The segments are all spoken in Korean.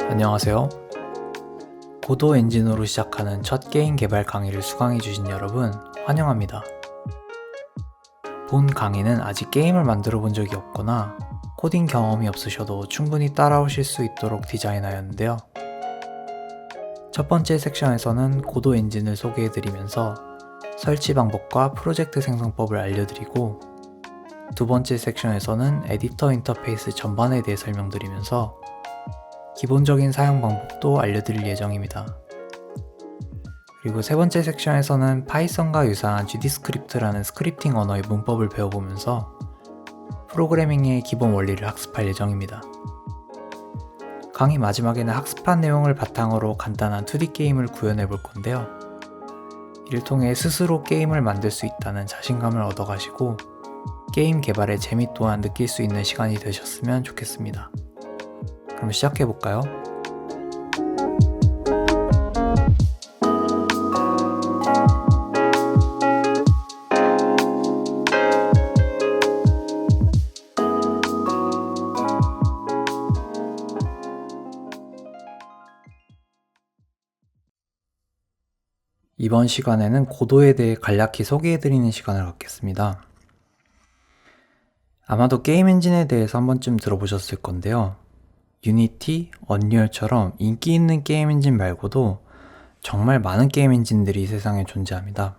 안녕하세요. 고도 엔진으로 시작하는 첫 게임 개발 강의를 수강해주신 여러분 환영합니다. 본 강의는 아직 게임을 만들어 본 적이 없거나 코딩 경험이 없으셔도 충분히 따라오실 수 있도록 디자인하였는데요. 첫 번째 섹션에서는 고도 엔진을 소개해드리면서 설치 방법과 프로젝트 생성법을 알려드리고, 두 번째 섹션에서는 에디터 인터페이스 전반에 대해 설명드리면서 기본적인 사용 방법도 알려드릴 예정입니다. 그리고 세 번째 섹션에서는 파이썬과 유사한 GD스크립트라는 스크립팅 언어의 문법을 배워보면서 프로그래밍의 기본 원리를 학습할 예정입니다. 강의 마지막에는 학습한 내용을 바탕으로 간단한 2D 게임을 구현해 볼 건데요. 이를 통해 스스로 게임을 만들 수 있다는 자신감을 얻어가시고 게임 개발의 재미 또한 느낄 수 있는 시간이 되셨으면 좋겠습니다. 그럼 시작해볼까요? 이번 시간에는 고도에 대해 간략히 소개해드리는 시간을 갖겠습니다. 아마도 게임 엔진에 대해서 한 번쯤 들어보셨을 건데요. 유니티, 언리얼처럼 인기 있는 게임 엔진 말고도 정말 많은 게임 엔진들이 세상에 존재합니다.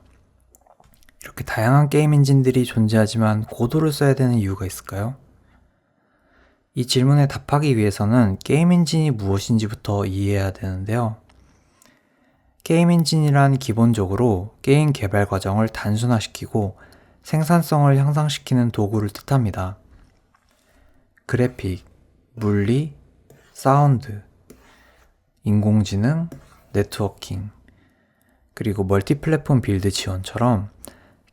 이렇게 다양한 게임 엔진들이 존재하지만 고도를 써야 되는 이유가 있을까요? 이 질문에 답하기 위해서는 게임 엔진이 무엇인지부터 이해해야 되는데요. 게임 엔진이란 기본적으로 게임 개발 과정을 단순화시키고 생산성을 향상시키는 도구를 뜻합니다. 그래픽, 물리, 사운드, 인공지능, 네트워킹, 그리고 멀티플랫폼 빌드 지원처럼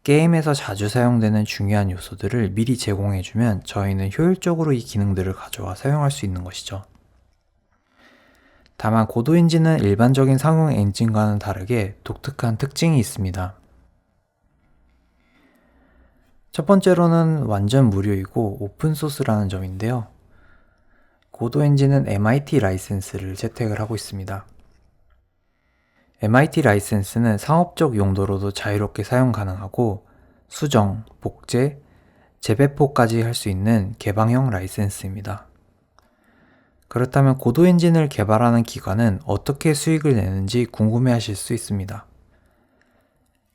게임에서 자주 사용되는 중요한 요소들을 미리 제공해주면 저희는 효율적으로 이 기능들을 가져와 사용할 수 있는 것이죠. 다만 고도 엔진은 일반적인 상용 엔진과는 다르게 독특한 특징이 있습니다. 첫 번째로는 완전 무료이고 오픈소스라는 점인데요. 고도 엔진은 MIT 라이센스를 채택을 하고 있습니다. MIT 라이센스는 상업적 용도로도 자유롭게 사용 가능하고 수정, 복제, 재배포까지 할 수 있는 개방형 라이센스입니다. 그렇다면 고도 엔진을 개발하는 기관은 어떻게 수익을 내는지 궁금해하실 수 있습니다.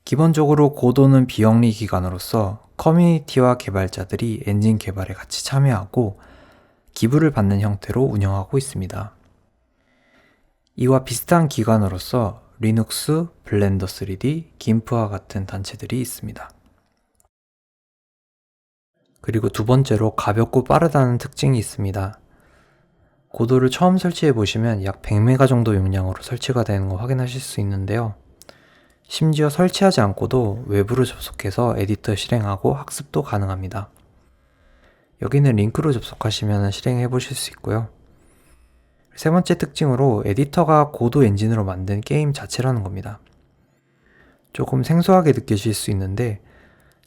기본적으로 고도는 비영리 기관으로서 커뮤니티와 개발자들이 엔진 개발에 같이 참여하고 기부를 받는 형태로 운영하고 있습니다. 이와 비슷한 기관으로서 리눅스, 블렌더 3D, 김프와 같은 단체들이 있습니다. 그리고 두 번째로 가볍고 빠르다는 특징이 있습니다. 고도를 처음 설치해 보시면 약 100메가 정도 용량으로 설치가 되는 거 확인하실 수 있는데요. 심지어 설치하지 않고도 외부로 접속해서 에디터 실행하고 학습도 가능합니다. 여기는 링크로 접속하시면 실행해 보실 수 있고요. 세 번째 특징으로 에디터가 고도 엔진으로 만든 게임 자체라는 겁니다. 조금 생소하게 느끼실 수 있는데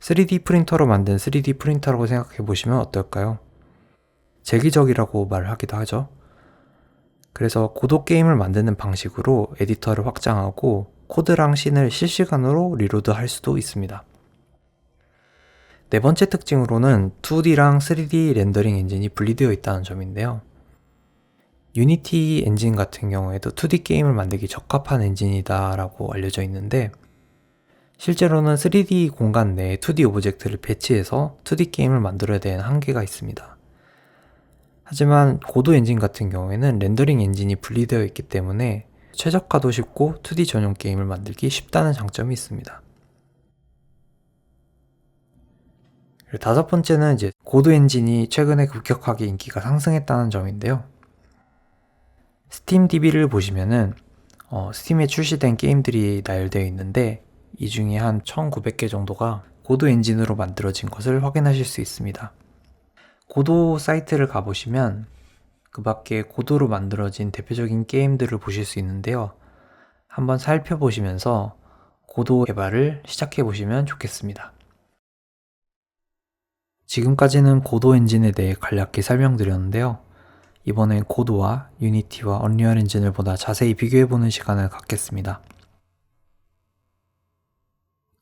3D 프린터로 만든 3D 프린터라고 생각해 보시면 어떨까요? 제기적이라고 말하기도 하죠. 그래서 고도 게임을 만드는 방식으로 에디터를 확장하고 코드랑 씬을 실시간으로 리로드 할 수도 있습니다. 네 번째 특징으로는 2D랑 3D 렌더링 엔진이 분리되어 있다는 점인데요. 유니티 엔진 같은 경우에도 2D 게임을 만들기 적합한 엔진이다 라고 알려져 있는데, 실제로는 3D 공간 내에 2D 오브젝트를 배치해서 2D 게임을 만들어야 되는 한계가 있습니다. 하지만 고도 엔진 같은 경우에는 렌더링 엔진이 분리되어 있기 때문에 최적화도 쉽고 2D 전용 게임을 만들기 쉽다는 장점이 있습니다. 다섯 번째는 이제 고도 엔진이 최근에 급격하게 인기가 상승했다는 점인데요. 스팀 DB를 보시면은 스팀에 출시된 게임들이 나열되어 있는데 이 중에 한 1900개 정도가 고도 엔진으로 만들어진 것을 확인하실 수 있습니다. 고도 사이트를 가보시면 그 밖에 고도로 만들어진 대표적인 게임들을 보실 수 있는데요. 한번 살펴보시면서 고도 개발을 시작해 보시면 좋겠습니다. 지금까지는 고도 엔진에 대해 간략히 설명드렸는데요. 이번엔 고도와 유니티와 언리얼 엔진을 보다 자세히 비교해보는 시간을 갖겠습니다.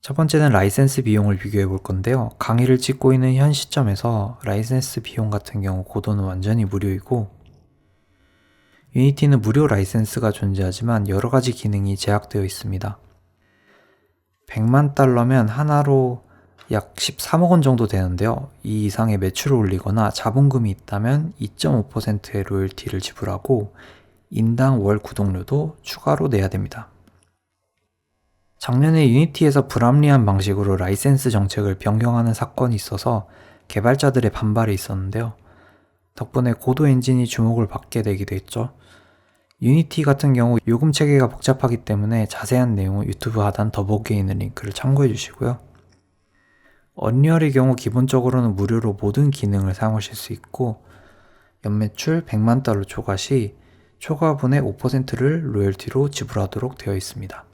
첫 번째는 라이센스 비용을 비교해 볼 건데요. 강의를 찍고 있는 현 시점에서 라이센스 비용 같은 경우 고도는 완전히 무료이고 유니티는 무료 라이센스가 존재하지만 여러가지 기능이 제약되어 있습니다. 100만 달러면 하나로 약 13억 원 정도 되는데요. 이 이상의 매출을 올리거나 자본금이 있다면 2.5%의 로열티를 지불하고 인당 월 구독료도 추가로 내야 됩니다. 작년에 유니티에서 불합리한 방식으로 라이센스 정책을 변경하는 사건이 있어서 개발자들의 반발이 있었는데요. 덕분에 고도 엔진이 주목을 받게 되기도 했죠. 유니티 같은 경우 요금 체계가 복잡하기 때문에 자세한 내용은 유튜브 하단 더보기에 있는 링크를 참고해 주시고요. 언리얼의 경우 기본적으로는 무료로 모든 기능을 사용하실 수 있고 연매출 100만 달러 초과 시 초과분의 5%를 로열티로 지불하도록 되어 있습니다.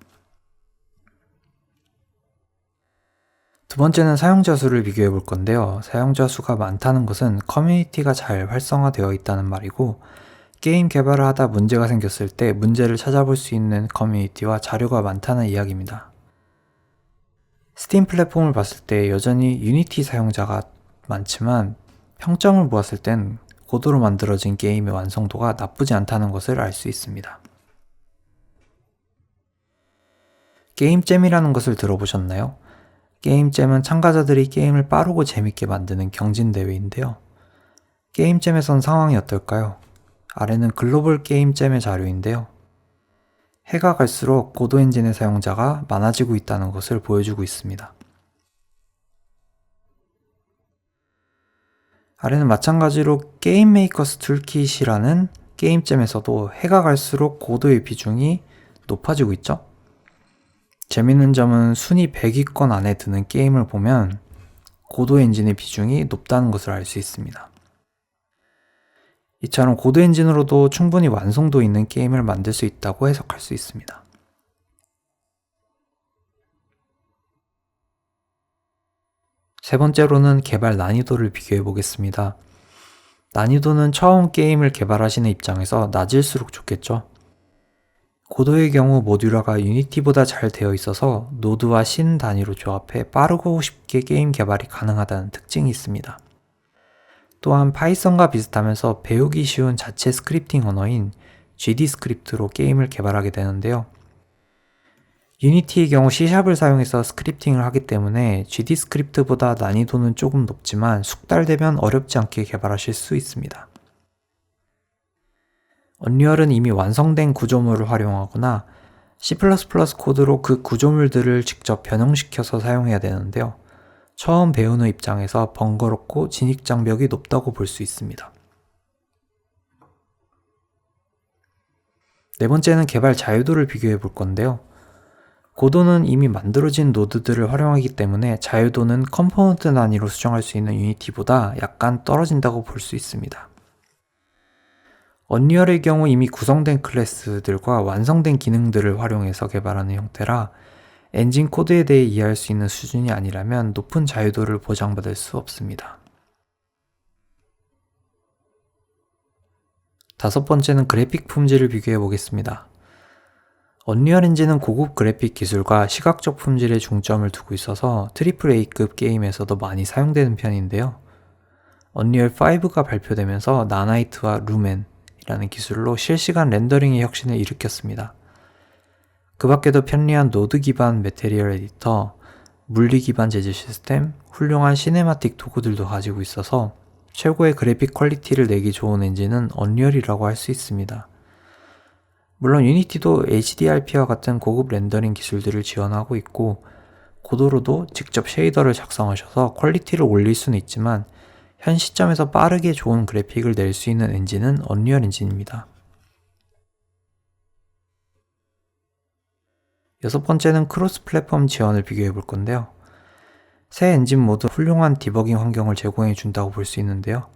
두 번째는 사용자 수를 비교해 볼 건데요. 사용자 수가 많다는 것은 커뮤니티가 잘 활성화되어 있다는 말이고 게임 개발을 하다 문제가 생겼을 때 문제를 찾아볼 수 있는 커뮤니티와 자료가 많다는 이야기입니다. 스팀 플랫폼을 봤을 때 여전히 유니티 사용자가 많지만 평점을 보았을 땐 고도로 만들어진 게임의 완성도가 나쁘지 않다는 것을 알 수 있습니다. 게임잼이라는 것을 들어보셨나요? 게임잼은 참가자들이 게임을 빠르고 재밌게 만드는 경진대회인데요. 게임잼에선 상황이 어떨까요? 아래는 글로벌 게임잼의 자료인데요. 해가 갈수록 고도 엔진의 사용자가 많아지고 있다는 것을 보여주고 있습니다. 아래는 마찬가지로 게임 메이커스 툴킷이라는 게임잼에서도 해가 갈수록 고도의 비중이 높아지고 있죠. 재밌는 점은 순위 100위권 안에 드는 게임을 보면 고도 엔진의 비중이 높다는 것을 알 수 있습니다. 이처럼 고도 엔진으로도 충분히 완성도 있는 게임을 만들 수 있다고 해석할 수 있습니다. 세 번째로는 개발 난이도를 비교해 보겠습니다. 난이도는 처음 게임을 개발하시는 입장에서 낮을수록 좋겠죠. 고도의 경우 모듈화가 유니티보다 잘 되어 있어서 노드와 신 단위로 조합해 빠르고 쉽게 게임 개발이 가능하다는 특징이 있습니다. 또한 파이썬과 비슷하면서 배우기 쉬운 자체 스크립팅 언어인 GD 스크립트로 게임을 개발하게 되는데요. 유니티의 경우 C샵을 사용해서 스크립팅을 하기 때문에 GD 스크립트보다 난이도는 조금 높지만 숙달되면 어렵지 않게 개발하실 수 있습니다. 언리얼은 이미 완성된 구조물을 활용하거나 C++ 코드로 그 구조물들을 직접 변형시켜서 사용해야 되는데요. 처음 배우는 입장에서 번거롭고 진입장벽이 높다고 볼 수 있습니다. 네 번째는 개발 자유도를 비교해 볼 건데요. 고도는 이미 만들어진 노드들을 활용하기 때문에 자유도는 컴포넌트 단위로 수정할 수 있는 유니티보다 약간 떨어진다고 볼 수 있습니다. 언리얼의 경우 이미 구성된 클래스들과 완성된 기능들을 활용해서 개발하는 형태라 엔진 코드에 대해 이해할 수 있는 수준이 아니라면 높은 자유도를 보장받을 수 없습니다. 다섯 번째는 그래픽 품질을 비교해 보겠습니다. 언리얼 엔진은 고급 그래픽 기술과 시각적 품질에 중점을 두고 있어서 AAA급 게임에서도 많이 사용되는 편인데요. 언리얼 5가 발표되면서 나나이트와 루멘이라는 기술로 실시간 렌더링의 혁신을 일으켰습니다. 그 밖에도 편리한 노드 기반 매테리얼 에디터, 물리 기반 제재 시스템, 훌륭한 시네마틱 도구들도 가지고 있어서 최고의 그래픽 퀄리티를 내기 좋은 엔진은 언리얼이라고 할 수 있습니다. 물론 유니티도 HDRP와 같은 고급 렌더링 기술들을 지원하고 있고 고도로도 직접 쉐이더를 작성하셔서 퀄리티를 올릴 수는 있지만 현 시점에서 빠르게 좋은 그래픽을 낼 수 있는 엔진은 언리얼 엔진입니다. 여섯 번째는 크로스 플랫폼 지원을 비교해 볼 건데요. 새 엔진 모두 훌륭한 디버깅 환경을 제공해 준다고 볼 수 있는데요.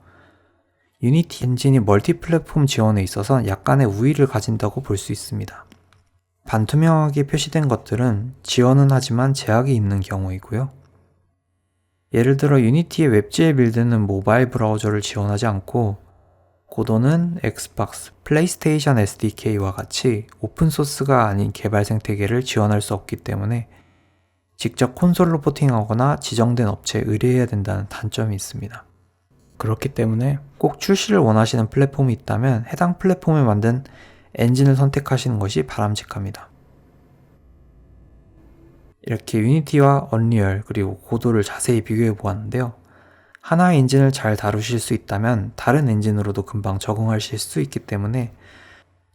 유니티 엔진이 멀티 플랫폼 지원에 있어서 약간의 우위를 가진다고 볼 수 있습니다. 반투명하게 표시된 것들은 지원은 하지만 제약이 있는 경우이고요. 예를 들어 유니티의 웹GL 빌드는 모바일 브라우저를 지원하지 않고 고도는 엑스박스, 플레이스테이션 SDK와 같이 오픈소스가 아닌 개발 생태계를 지원할 수 없기 때문에 직접 콘솔로 포팅하거나 지정된 업체에 의뢰해야 된다는 단점이 있습니다. 그렇기 때문에 꼭 출시를 원하시는 플랫폼이 있다면 해당 플랫폼에 만든 엔진을 선택하시는 것이 바람직합니다. 이렇게 유니티와 언리얼 그리고 고도를 자세히 비교해 보았는데요. 하나의 엔진을 잘 다루실 수 있다면 다른 엔진으로도 금방 적응하실 수 있기 때문에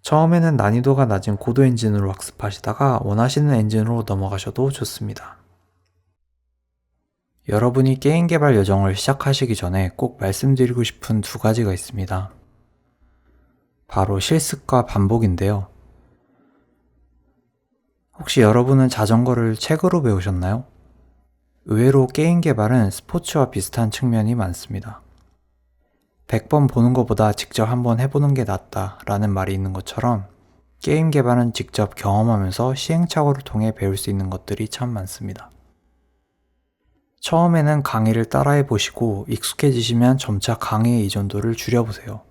처음에는 난이도가 낮은 고도 엔진으로 학습하시다가 원하시는 엔진으로 넘어가셔도 좋습니다. 여러분이 게임 개발 여정을 시작하시기 전에 꼭 말씀드리고 싶은 두 가지가 있습니다. 바로 실습과 반복인데요. 혹시 여러분은 자전거를 책으로 배우셨나요? 의외로 게임 개발은 스포츠와 비슷한 측면이 많습니다. 100번 보는 것보다 직접 한번 해보는 게 낫다 라는 말이 있는 것처럼 게임 개발은 직접 경험하면서 시행착오를 통해 배울 수 있는 것들이 참 많습니다. 처음에는 강의를 따라해 보시고 익숙해지시면 점차 강의의 의존도를 줄여보세요.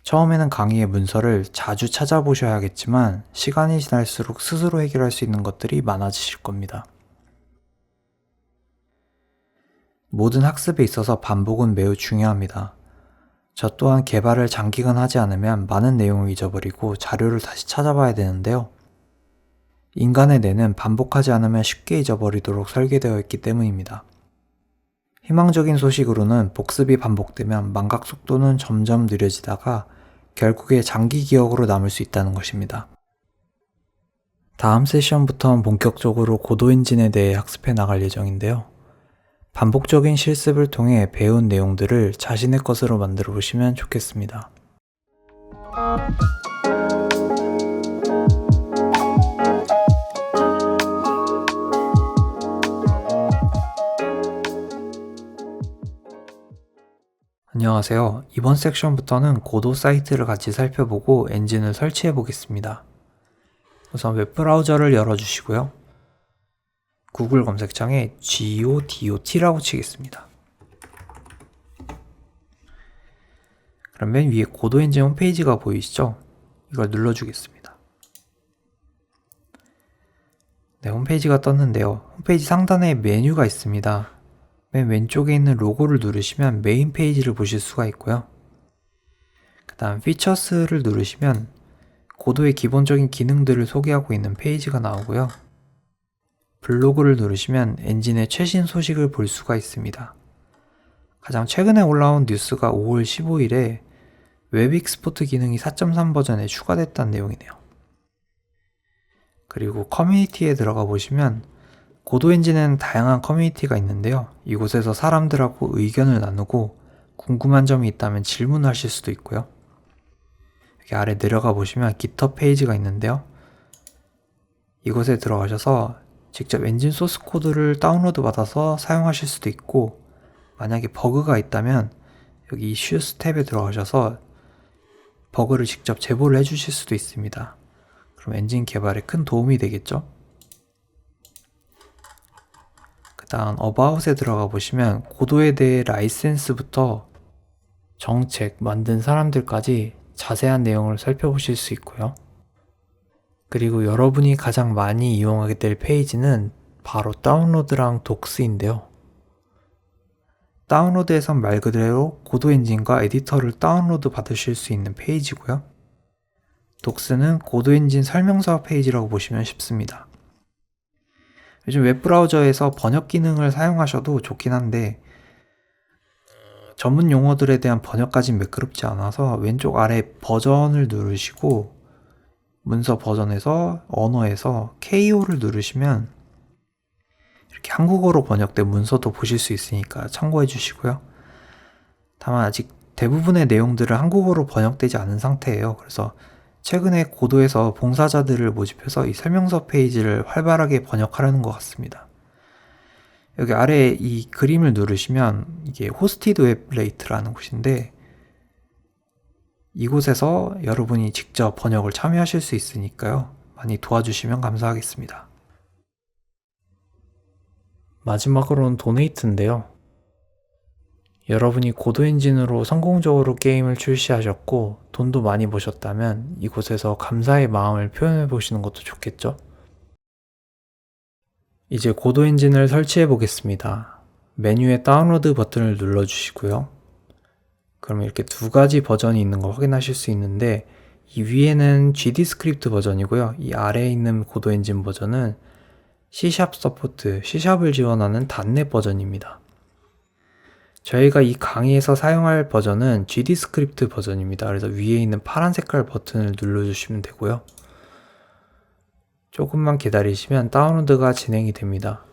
처음에는 강의의 문서를 자주 찾아보셔야겠지만 시간이 지날수록 스스로 해결할 수 있는 것들이 많아지실 겁니다. 모든 학습에 있어서 반복은 매우 중요합니다. 저 또한 개발을 장기간 하지 않으면 많은 내용을 잊어버리고 자료를 다시 찾아봐야 되는데요. 인간의 뇌는 반복하지 않으면 쉽게 잊어버리도록 설계되어 있기 때문입니다. 희망적인 소식으로는 복습이 반복되면 망각 속도는 점점 느려지다가 결국에 장기 기억으로 남을 수 있다는 것입니다. 다음 세션부터는 본격적으로 고도 엔진에 대해 학습해 나갈 예정인데요. 반복적인 실습을 통해 배운 내용들을 자신의 것으로 만들어 보시면 좋겠습니다. 안녕하세요. 이번 섹션부터는 고도 사이트를 같이 살펴보고 엔진을 설치해 보겠습니다. 우선 웹브라우저를 열어주시고요. 구글 검색창에 godot라고 치겠습니다. 그럼 맨 위에 고도 엔진 홈페이지가 보이시죠? 이걸 눌러주겠습니다. 네, 홈페이지가 떴는데요. 홈페이지 상단에 메뉴가 있습니다. 맨 왼쪽에 있는 로고를 누르시면 메인 페이지를 보실 수가 있고요. 그 다음 피처스를 누르시면 고도의 기본적인 기능들을 소개하고 있는 페이지가 나오고요. 블로그를 누르시면 엔진의 최신 소식을 볼 수가 있습니다. 가장 최근에 올라온 뉴스가 5월 15일에 웹 익스포트 기능이 4.3 버전에 추가됐다는 내용이네요. 그리고 커뮤니티에 들어가 보시면 고도 엔진에는 다양한 커뮤니티가 있는데요. 이곳에서 사람들하고 의견을 나누고 궁금한 점이 있다면 질문하실 수도 있고요. 여기 아래 내려가 보시면 GitHub 페이지가 있는데요. 이곳에 들어가셔서 직접 엔진 소스 코드를 다운로드 받아서 사용하실 수도 있고, 만약에 버그가 있다면 여기 Issues 탭에 들어가셔서 버그를 직접 제보를 해주실 수도 있습니다. 그럼 엔진 개발에 큰 도움이 되겠죠? 그 다음 About에 들어가 보시면 고도에 대해 라이센스부터 정책, 만든 사람들까지 자세한 내용을 살펴보실 수 있고요. 그리고 여러분이 가장 많이 이용하게 될 페이지는 바로 다운로드랑 독스인데요. 다운로드에선 말 그대로 고도 엔진과 에디터를 다운로드 받으실 수 있는 페이지고요. 독스는 고도 엔진 설명서 페이지라고 보시면 쉽습니다. 요즘 웹브라우저에서 번역 기능을 사용하셔도 좋긴 한데 전문 용어들에 대한 번역까지는 매끄럽지 않아서 왼쪽 아래 버전을 누르시고 문서 버전에서 언어에서 KO를 누르시면 이렇게 한국어로 번역된 문서도 보실 수 있으니까 참고해 주시고요. 다만 아직 대부분의 내용들은 한국어로 번역되지 않은 상태예요. 그래서 최근에 고도에서 봉사자들을 모집해서 이 설명서 페이지를 활발하게 번역하려는 것 같습니다. 여기 아래 이 그림을 누르시면 이게 호스티드 웹 레이트라는 곳인데 이곳에서 여러분이 직접 번역을 참여하실 수 있으니까요. 많이 도와주시면 감사하겠습니다. 마지막으로는 도네이트인데요. 여러분이 고도 엔진으로 성공적으로 게임을 출시하셨고 돈도 많이 버셨다면 이곳에서 감사의 마음을 표현해 보시는 것도 좋겠죠? 이제 고도 엔진을 설치해 보겠습니다. 메뉴의 다운로드 버튼을 눌러 주시고요. 그럼 이렇게 두 가지 버전이 있는 걸 확인하실 수 있는데 이 위에는 GD 스크립트 버전이고요. 이 아래에 있는 고도 엔진 버전은 C# 서포트, C샵을 지원하는 .NET 버전입니다. 저희가 이 강의에서 사용할 버전은 GD 스크립트 버전입니다. 그래서 위에 있는 파란 색깔 버튼을 눌러주시면 되고요. 조금만 기다리시면 다운로드가 진행이 됩니다.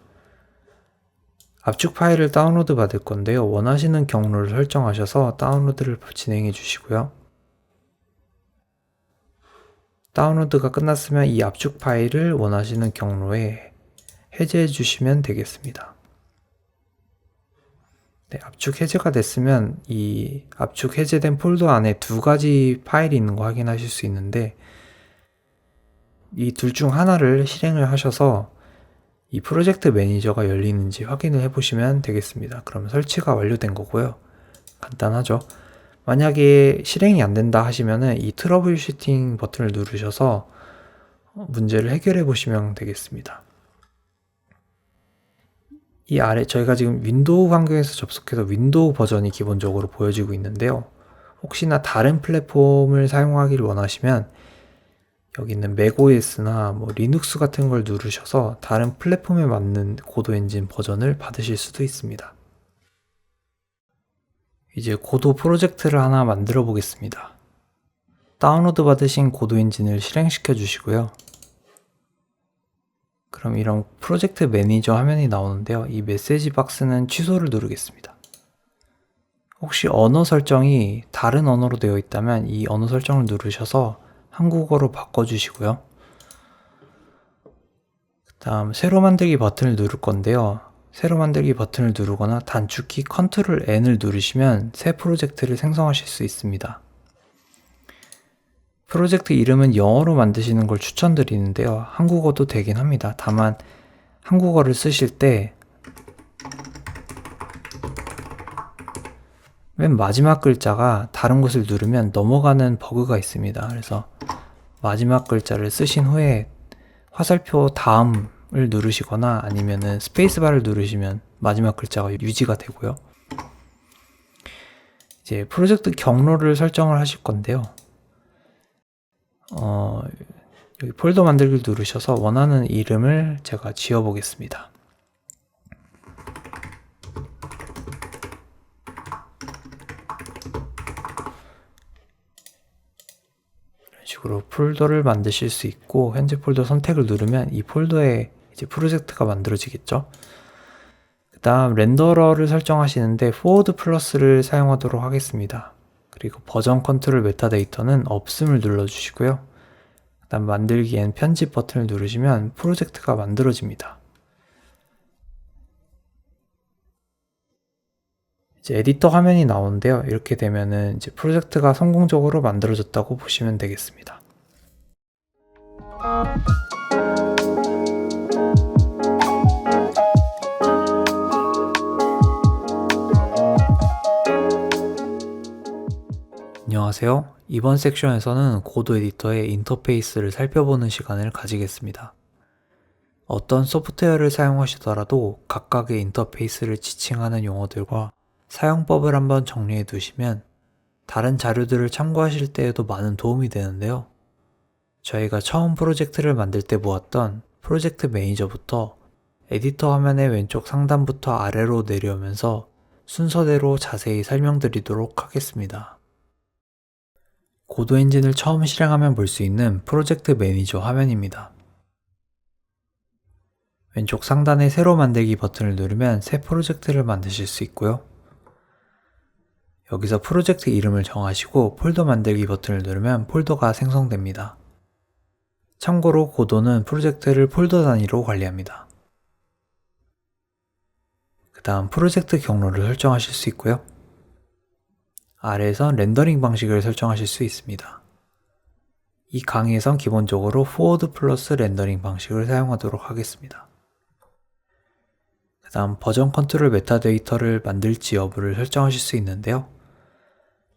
압축 파일을 다운로드 받을 건데요. 원하시는 경로를 설정하셔서 다운로드를 진행해 주시고요. 다운로드가 끝났으면 이 압축 파일을 원하시는 경로에 해제해 주시면 되겠습니다. 네, 압축 해제가 됐으면 이 압축 해제된 폴더 안에 두 가지 파일이 있는 거 확인하실 수 있는데 이 둘 중 하나를 실행을 하셔서 이 프로젝트 매니저가 열리는지 확인을 해 보시면 되겠습니다. 그러면 설치가 완료된 거고요. 간단하죠? 만약에 실행이 안 된다 하시면은 이 트러블 슈팅 버튼을 누르셔서 문제를 해결해 보시면 되겠습니다. 이 아래 저희가 지금 윈도우 환경에서 접속해서 윈도우 버전이 기본적으로 보여지고 있는데요. 혹시나 다른 플랫폼을 사용하기를 원하시면 여기 있는 맥OS나 리눅스 같은 걸 누르셔서 다른 플랫폼에 맞는 고도 엔진 버전을 받으실 수도 있습니다. 이제 고도 프로젝트를 하나 만들어 보겠습니다. 다운로드 받으신 고도 엔진을 실행시켜 주시고요. 그럼 이런 프로젝트 매니저 화면이 나오는데요. 이 메시지 박스는 취소를 누르겠습니다. 혹시 언어 설정이 다른 언어로 되어 있다면 이 언어 설정을 누르셔서 한국어로 바꿔주시고요. 그 다음 새로 만들기 버튼을 누를 건데요. 새로 만들기 버튼을 누르거나 단축키 컨트롤 N을 누르시면 새 프로젝트를 생성하실 수 있습니다. 프로젝트 이름은 영어로 만드시는 걸 추천드리는데요. 한국어도 되긴 합니다. 다만 한국어를 쓰실 때 맨 마지막 글자가 다른 곳을 누르면 넘어가는 버그가 있습니다. 그래서 마지막 글자를 쓰신 후에 화살표 다음을 누르시거나 아니면은 스페이스바를 누르시면 마지막 글자가 유지가 되고요. 이제 프로젝트 경로를 설정을 하실 건데요. 여기 폴더 만들기를 누르셔서 원하는 이름을 제가 지어 보겠습니다. 이런 식으로 폴더를 만드실 수 있고 현재 폴더 선택을 누르면 이 폴더에 이제 프로젝트가 만들어지겠죠. 그 다음 렌더러를 설정하시는데 포워드 플러스를 사용하도록 하겠습니다. 그리고 버전 컨트롤 메타데이터는 없음을 눌러주시고요. 그 다음 만들기 앤 편집 버튼을 누르시면 프로젝트가 만들어집니다. 이제 에디터 화면이 나오는데요. 이렇게 되면은 이제 프로젝트가 성공적으로 만들어졌다고 보시면 되겠습니다. 안녕하세요. 이번 섹션에서는 고도 에디터의 인터페이스를 살펴보는 시간을 가지겠습니다. 어떤 소프트웨어를 사용하시더라도 각각의 인터페이스를 지칭하는 용어들과 사용법을 한번 정리해 두시면 다른 자료들을 참고하실 때에도 많은 도움이 되는데요. 저희가 처음 프로젝트를 만들 때 보았던 프로젝트 매니저부터 에디터 화면의 왼쪽 상단부터 아래로 내려오면서 순서대로 자세히 설명드리도록 하겠습니다. 고도 엔진을 처음 실행하면 볼 수 있는 프로젝트 매니저 화면입니다. 왼쪽 상단의 새로 만들기 버튼을 누르면 새 프로젝트를 만드실 수 있고요. 여기서 프로젝트 이름을 정하시고 폴더 만들기 버튼을 누르면 폴더가 생성됩니다. 참고로 고도는 프로젝트를 폴더 단위로 관리합니다. 그 다음 프로젝트 경로를 설정하실 수 있고요. 아래에선 렌더링 방식을 설정하실 수 있습니다. 이 강의에선 기본적으로 포워드 플러스 렌더링 방식을 사용하도록 하겠습니다. 그 다음 버전 컨트롤 메타데이터를 만들지 여부를 설정하실 수 있는데요.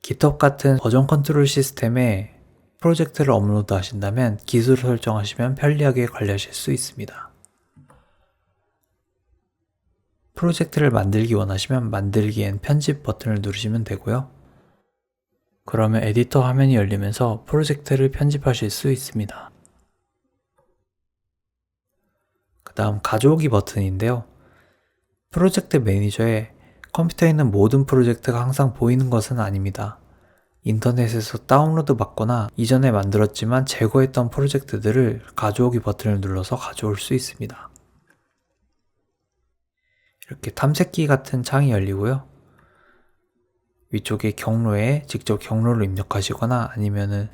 GitHub 같은 버전 컨트롤 시스템에 프로젝트를 업로드 하신다면 기술을 설정하시면 편리하게 관리하실 수 있습니다. 프로젝트를 만들기 원하시면 만들기 앤 편집 버튼을 누르시면 되고요. 그러면 에디터 화면이 열리면서 프로젝트를 편집하실 수 있습니다. 그 다음 가져오기 버튼인데요. 프로젝트 매니저에 컴퓨터에 있는 모든 프로젝트가 항상 보이는 것은 아닙니다. 인터넷에서 다운로드 받거나 이전에 만들었지만 제거했던 프로젝트들을 가져오기 버튼을 눌러서 가져올 수 있습니다. 이렇게 탐색기 같은 창이 열리고요. 위쪽에 경로에 직접 경로를 입력하시거나 아니면은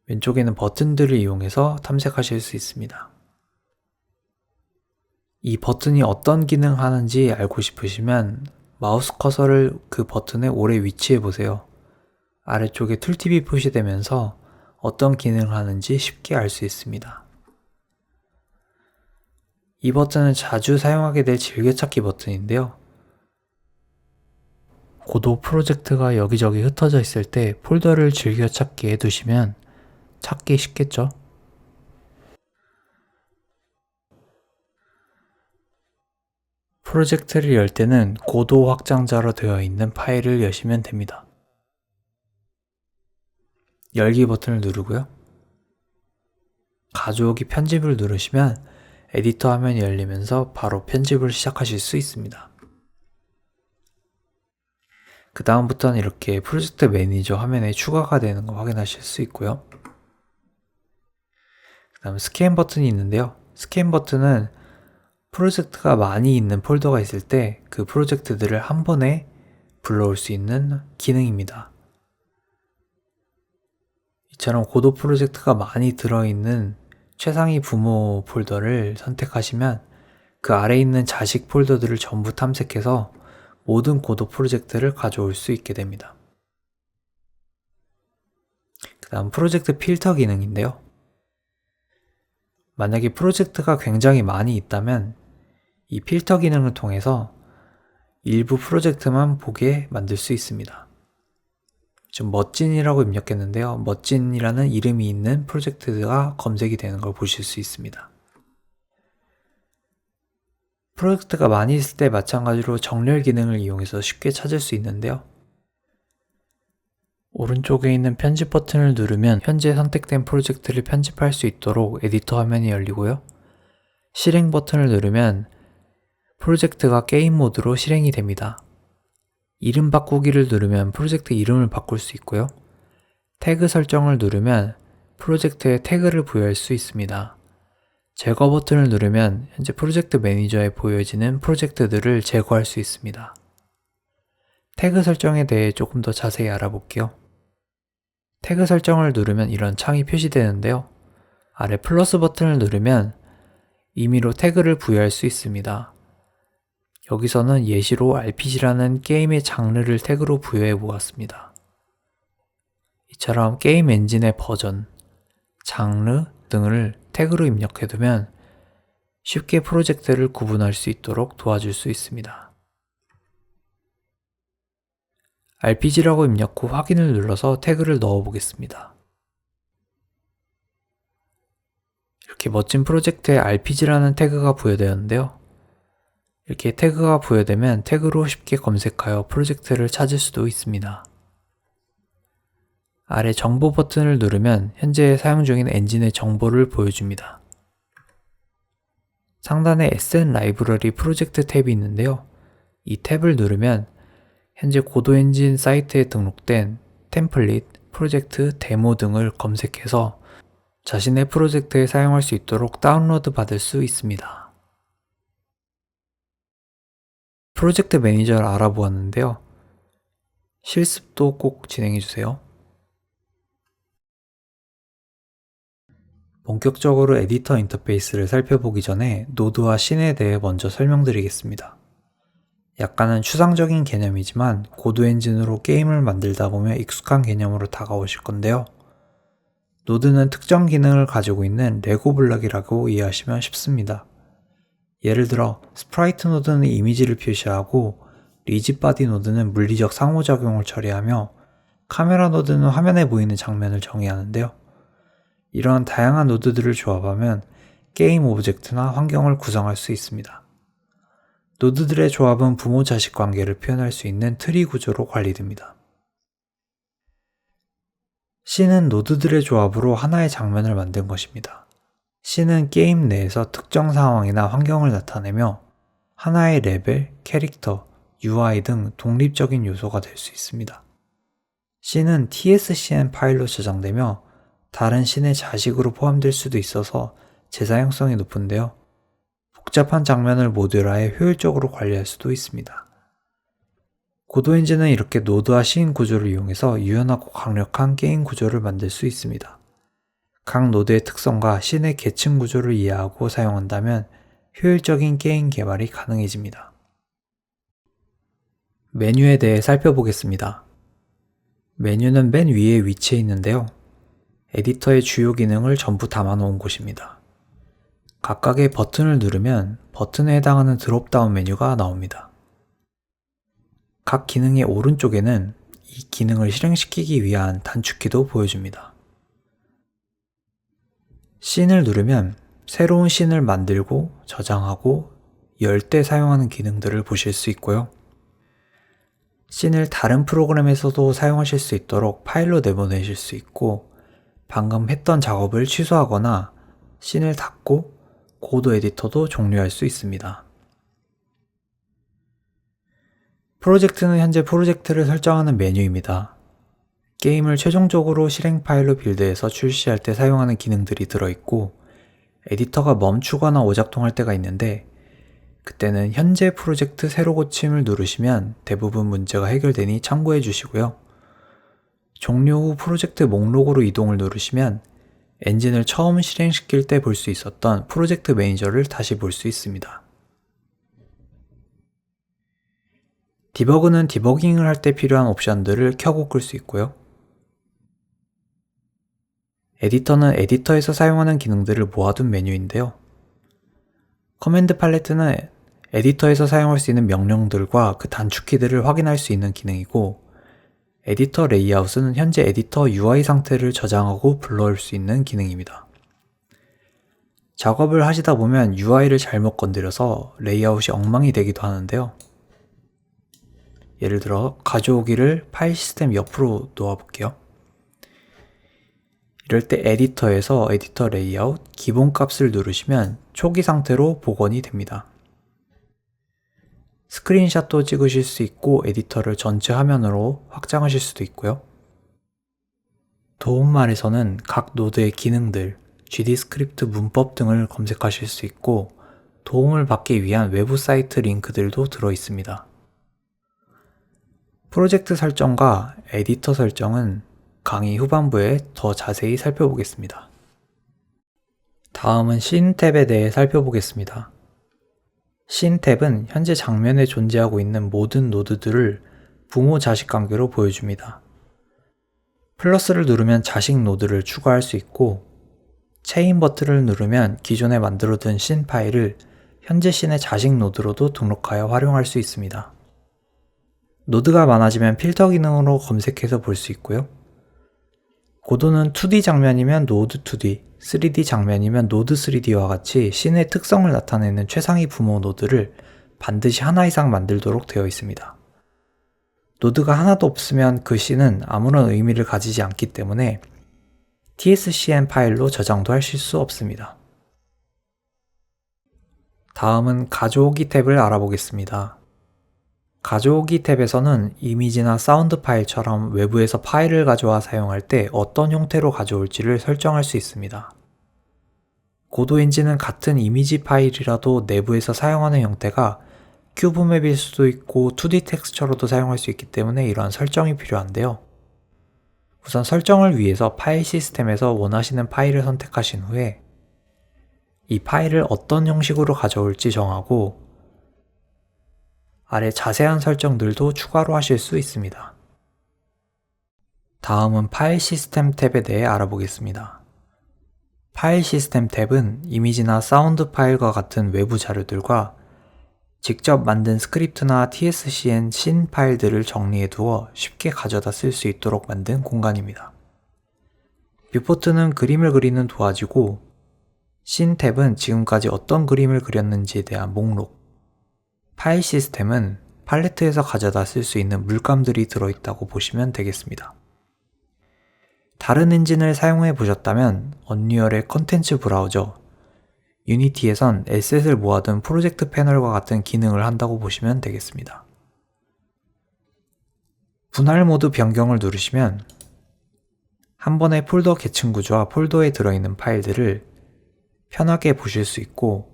왼쪽에는 버튼들을 이용해서 탐색하실 수 있습니다. 이 버튼이 어떤 기능을 하는지 알고 싶으시면 마우스 커서를 그 버튼에 오래 위치해 보세요. 아래쪽에 툴팁이 표시되면서 어떤 기능을 하는지 쉽게 알 수 있습니다. 이 버튼은 자주 사용하게 될 즐겨찾기 버튼인데요. 고도 프로젝트가 여기저기 흩어져 있을 때 폴더를 즐겨찾기에 두시면 찾기 쉽겠죠? 프로젝트를 열 때는 고도 확장자로 되어 있는 파일을 여시면 됩니다. 열기 버튼을 누르고요. 가져오기 편집을 누르시면 에디터 화면이 열리면서 바로 편집을 시작하실 수 있습니다. 그 다음부터는 이렇게 프로젝트 매니저 화면에 추가가 되는 거 확인하실 수 있고요. 그 다음 스캔 버튼이 있는데요. 스캔 버튼은 프로젝트가 많이 있는 폴더가 있을 때 그 프로젝트들을 한 번에 불러올 수 있는 기능입니다. 이처럼 고도 프로젝트가 많이 들어있는 최상위 부모 폴더를 선택하시면 그 아래에 있는 자식 폴더들을 전부 탐색해서 모든 고도 프로젝트를 가져올 수 있게 됩니다. 그 다음 프로젝트 필터 기능인데요. 만약에 프로젝트가 굉장히 많이 있다면 이 필터 기능을 통해서 일부 프로젝트만 보게 만들 수 있습니다. 지금 멋진이라고 입력했는데요. 멋진이라는 이름이 있는 프로젝트가 검색이 되는 걸 보실 수 있습니다. 프로젝트가 많이 있을 때 마찬가지로 정렬 기능을 이용해서 쉽게 찾을 수 있는데요. 오른쪽에 있는 편집 버튼을 누르면 현재 선택된 프로젝트를 편집할 수 있도록 에디터 화면이 열리고요. 실행 버튼을 누르면 프로젝트가 게임 모드로 실행이 됩니다. 이름 바꾸기를 누르면 프로젝트 이름을 바꿀 수 있고요. 태그 설정을 누르면 프로젝트에 태그를 부여할 수 있습니다. 제거 버튼을 누르면 현재 프로젝트 매니저에 보여지는 프로젝트들을 제거할 수 있습니다. 태그 설정에 대해 조금 더 자세히 알아볼게요. 태그 설정을 누르면 이런 창이 표시되는데요. 아래 플러스 버튼을 누르면 임의로 태그를 부여할 수 있습니다. 여기서는 예시로 RPG라는 게임의 장르를 태그로 부여해 보았습니다. 이처럼 게임 엔진의 버전, 장르 등을 태그로 입력해두면 쉽게 프로젝트를 구분할 수 있도록 도와줄 수 있습니다. RPG라고 입력 후 확인을 눌러서 태그를 넣어 보겠습니다. 이렇게 멋진 프로젝트에 RPG라는 태그가 부여되었는데요. 이렇게 태그가 부여되면 태그로 쉽게 검색하여 프로젝트를 찾을 수도 있습니다. 아래 정보 버튼을 누르면 현재 사용 중인 엔진의 정보를 보여줍니다. 상단에 SN 라이브러리 프로젝트 탭이 있는데요. 이 탭을 누르면 현재 고도 엔진 사이트에 등록된 템플릿, 프로젝트, 데모 등을 검색해서 자신의 프로젝트에 사용할 수 있도록 다운로드 받을 수 있습니다. 프로젝트 매니저를 알아보았는데요. 실습도 꼭 진행해주세요. 본격적으로 에디터 인터페이스를 살펴보기 전에 노드와 씬에 대해 먼저 설명드리겠습니다. 약간은 추상적인 개념이지만 고도 엔진으로 게임을 만들다 보면 익숙한 개념으로 다가오실 건데요. 노드는 특정 기능을 가지고 있는 레고 블럭이라고 이해하시면 쉽습니다. 예를 들어 스프라이트 노드는 이미지를 표시하고 리짓 바디 노드는 물리적 상호작용을 처리하며 카메라 노드는 화면에 보이는 장면을 정의하는데요. 이러한 다양한 노드들을 조합하면 게임 오브젝트나 환경을 구성할 수 있습니다. 노드들의 조합은 부모-자식 관계를 표현할 수 있는 트리 구조로 관리됩니다. 씬은 노드들의 조합으로 하나의 장면을 만든 것입니다. 씬은 게임 내에서 특정 상황이나 환경을 나타내며 하나의 레벨, 캐릭터, UI 등 독립적인 요소가 될 수 있습니다. 씬은 tscn 파일로 저장되며 다른 씬의 자식으로 포함될 수도 있어서 재사용성이 높은데요. 복잡한 장면을 모듈화해 효율적으로 관리할 수도 있습니다. 고도 엔진은 이렇게 노드와 씬 구조를 이용해서 유연하고 강력한 게임 구조를 만들 수 있습니다. 각 노드의 특성과 씬의 계층 구조를 이해하고 사용한다면 효율적인 게임 개발이 가능해집니다. 메뉴에 대해 살펴보겠습니다. 메뉴는 맨 위에 위치해 있는데요. 에디터의 주요 기능을 전부 담아놓은 곳입니다. 각각의 버튼을 누르면 버튼에 해당하는 드롭다운 메뉴가 나옵니다. 각 기능의 오른쪽에는 이 기능을 실행시키기 위한 단축키도 보여줍니다. 씬을 누르면 새로운 씬을 만들고 저장하고 열 때 사용하는 기능들을 보실 수 있고요. 씬을 다른 프로그램에서도 사용하실 수 있도록 파일로 내보내실 수 있고 방금 했던 작업을 취소하거나 씬을 닫고 고도 에디터도 종료할 수 있습니다. 프로젝트는 현재 프로젝트를 설정하는 메뉴입니다. 게임을 최종적으로 실행 파일로 빌드해서 출시할 때 사용하는 기능들이 들어있고 에디터가 멈추거나 오작동할 때가 있는데 그때는 현재 프로젝트 새로 고침을 누르시면 대부분 문제가 해결되니 참고해 주시고요. 종료 후 프로젝트 목록으로 이동을 누르시면 엔진을 처음 실행시킬 때 볼 수 있었던 프로젝트 매니저를 다시 볼 수 있습니다. 디버그는 디버깅을 할 때 필요한 옵션들을 켜고 끌 수 있고요. 에디터는 에디터에서 사용하는 기능들을 모아둔 메뉴인데요. 커맨드 팔레트는 에디터에서 사용할 수 있는 명령들과 그 단축키들을 확인할 수 있는 기능이고 에디터 레이아웃은 현재 에디터 UI 상태를 저장하고 불러올 수 있는 기능입니다. 작업을 하시다 보면 UI를 잘못 건드려서 레이아웃이 엉망이 되기도 하는데요. 예를 들어 가져오기를 파일 시스템 옆으로 놓아볼게요. 이럴 때 에디터에서 에디터 레이아웃 기본값을 누르시면 초기 상태로 복원이 됩니다. 스크린샷도 찍으실 수 있고 에디터를 전체 화면으로 확장하실 수도 있고요. 도움말에서는 각 노드의 기능들, GD 스크립트 문법 등을 검색하실 수 있고 도움을 받기 위한 외부 사이트 링크들도 들어 있습니다. 프로젝트 설정과 에디터 설정은 강의 후반부에 더 자세히 살펴보겠습니다. 다음은 씬 탭에 대해 살펴보겠습니다. 씬 탭은 현재 장면에 존재하고 있는 모든 노드들을 부모-자식 관계로 보여줍니다. 플러스를 누르면 자식 노드를 추가할 수 있고 체인 버튼을 누르면 기존에 만들어둔 씬 파일을 현재 씬의 자식 노드로도 등록하여 활용할 수 있습니다. 노드가 많아지면 필터 기능으로 검색해서 볼 수 있고요. 고도는 2D 장면이면 노드 2D, 3D 장면이면 노드 3D와 같이 씬의 특성을 나타내는 최상위 부모 노드를 반드시 하나 이상 만들도록 되어 있습니다. 노드가 하나도 없으면 그 씬은 아무런 의미를 가지지 않기 때문에 tscn 파일로 저장도 하실 수 없습니다. 다음은 가져오기 탭을 알아보겠습니다. 가져오기 탭에서는 이미지나 사운드 파일처럼 외부에서 파일을 가져와 사용할 때 어떤 형태로 가져올지를 설정할 수 있습니다. 고도 엔진은 같은 이미지 파일이라도 내부에서 사용하는 형태가 큐브맵일 수도 있고 2D 텍스처로도 사용할 수 있기 때문에 이러한 설정이 필요한데요. 우선 설정을 위해서 파일 시스템에서 원하시는 파일을 선택하신 후에 이 파일을 어떤 형식으로 가져올지 정하고 아래 자세한 설정들도 추가로 하실 수 있습니다. 다음은 파일 시스템 탭에 대해 알아보겠습니다. 파일 시스템 탭은 이미지나 사운드 파일과 같은 외부 자료들과 직접 만든 스크립트나 tscn 씬 파일들을 정리해 두어 쉽게 가져다 쓸 수 있도록 만든 공간입니다. 뷰포트는 그림을 그리는 도화지고, 씬 탭은 지금까지 어떤 그림을 그렸는지에 대한 목록, 파일 시스템은 팔레트에서 가져다 쓸 수 있는 물감들이 들어있다고 보시면 되겠습니다. 다른 엔진을 사용해 보셨다면 언리얼의 컨텐츠 브라우저, 유니티에선 에셋을 모아둔 프로젝트 패널과 같은 기능을 한다고 보시면 되겠습니다. 분할 모드 변경을 누르시면 한 번에 폴더 계층 구조와 폴더에 들어있는 파일들을 편하게 보실 수 있고,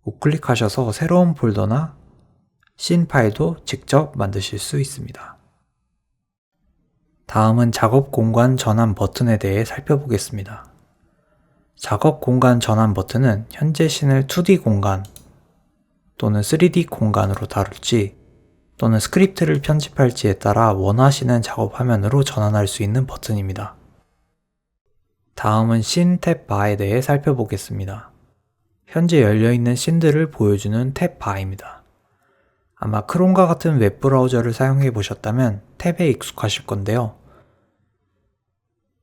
우클릭하셔서 새로운 폴더나 씬 파일도 직접 만드실 수 있습니다. 다음은 작업 공간 전환 버튼에 대해 살펴보겠습니다. 작업 공간 전환 버튼은 현재 씬을 2D 공간 또는 3D 공간으로 다룰지, 또는 스크립트를 편집할지에 따라 원하시는 작업 화면으로 전환할 수 있는 버튼입니다. 다음은 씬 탭 바에 대해 살펴보겠습니다. 현재 열려있는 씬들을 보여주는 탭 바입니다. 아마 크롬과 같은 웹브라우저를 사용해 보셨다면 탭에 익숙하실 건데요.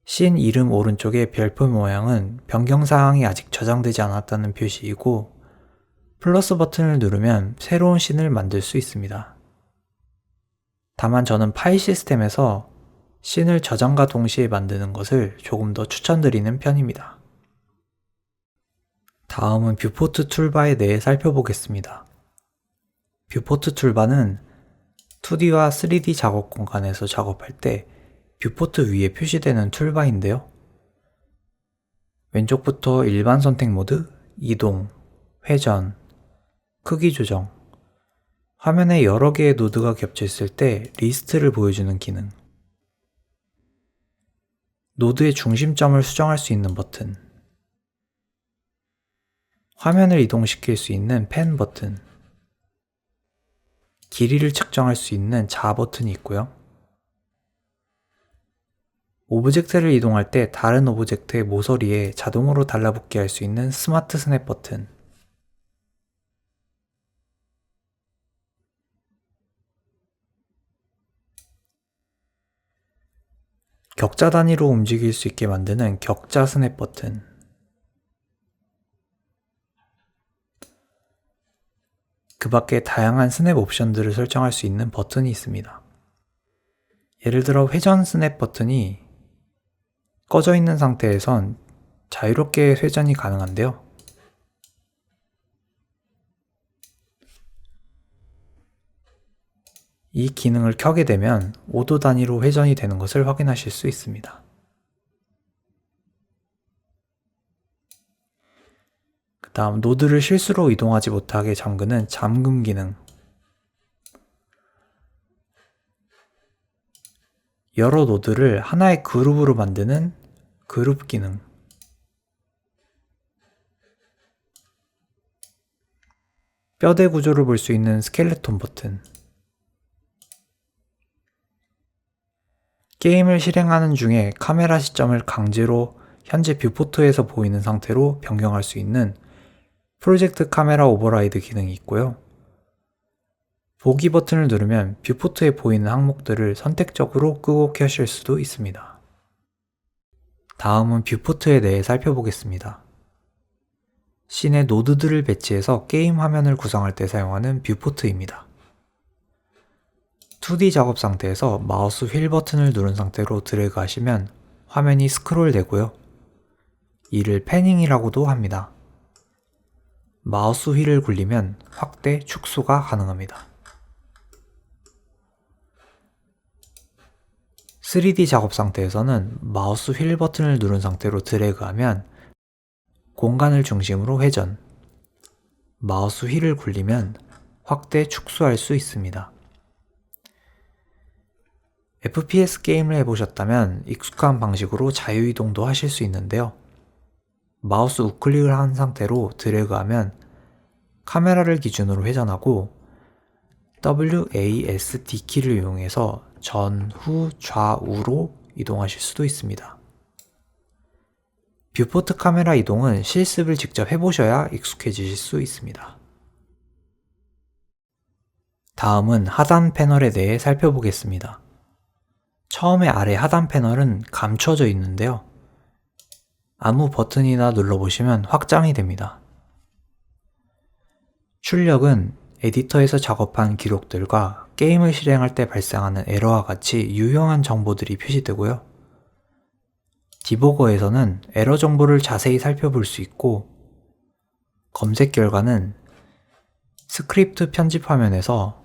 씬 이름 오른쪽의 별표 모양은 변경사항이 아직 저장되지 않았다는 표시이고, 플러스 버튼을 누르면 새로운 씬을 만들 수 있습니다. 다만 저는 파일 시스템에서 씬을 저장과 동시에 만드는 것을 조금 더 추천드리는 편입니다. 다음은 뷰포트 툴바에 대해 살펴보겠습니다. 뷰포트 툴바는 2D와 3D 작업 공간에서 작업할 때 뷰포트 위에 표시되는 툴바인데요. 왼쪽부터 일반 선택 모드, 이동, 회전, 크기 조정, 화면에 여러 개의 노드가 겹쳐 있을 때 리스트를 보여주는 기능, 노드의 중심점을 수정할 수 있는 버튼, 화면을 이동시킬 수 있는 펜 버튼, 길이를 측정할 수 있는 자 버튼이 있고요. 오브젝트를 이동할 때 다른 오브젝트의 모서리에 자동으로 달라붙게 할 수 있는 스마트 스냅 버튼, 격자 단위로 움직일 수 있게 만드는 격자 스냅 버튼, 그 밖에 다양한 스냅 옵션들을 설정할 수 있는 버튼이 있습니다. 예를 들어 회전 스냅 버튼이 꺼져 있는 상태에선 자유롭게 회전이 가능한데요. 이 기능을 켜게 되면 5도 단위로 회전이 되는 것을 확인하실 수 있습니다. 그 다음 노드를 실수로 이동하지 못하게 잠그는 잠금 기능, 여러 노드를 하나의 그룹으로 만드는 그룹 기능, 뼈대 구조를 볼 수 있는 스켈레톤 버튼, 게임을 실행하는 중에 카메라 시점을 강제로 현재 뷰포트에서 보이는 상태로 변경할 수 있는 프로젝트 카메라 오버라이드 기능이 있고요. 보기 버튼을 누르면 뷰포트에 보이는 항목들을 선택적으로 끄고 켜실 수도 있습니다. 다음은 뷰포트에 대해 살펴보겠습니다. 씬에 노드들을 배치해서 게임 화면을 구성할 때 사용하는 뷰포트입니다. 2D 작업 상태에서 마우스 휠 버튼을 누른 상태로 드래그 하시면 화면이 스크롤 되고요. 이를 패닝이라고도 합니다. 마우스 휠을 굴리면 확대, 축소가 가능합니다. 3D 작업 상태에서는 마우스 휠 버튼을 누른 상태로 드래그하면 공간을 중심으로 회전, 마우스 휠을 굴리면 확대, 축소할 수 있습니다. FPS 게임을 해보셨다면 익숙한 방식으로 자유이동도 하실 수 있는데요. 마우스 우클릭을 한 상태로 드래그하면 카메라를 기준으로 회전하고 WASD 키를 이용해서 전, 후, 좌우로 이동하실 수도 있습니다. 뷰포트 카메라 이동은 실습을 직접 해보셔야 익숙해지실 수 있습니다. 다음은 하단 패널에 대해 살펴보겠습니다. 처음에 아래 하단 패널은 감춰져 있는데요. 아무 버튼이나 눌러보시면 확장이 됩니다. 출력은 에디터에서 작업한 기록들과 게임을 실행할 때 발생하는 에러와 같이 유용한 정보들이 표시되고요. 디버거에서는 에러 정보를 자세히 살펴볼 수 있고, 검색 결과는 스크립트 편집 화면에서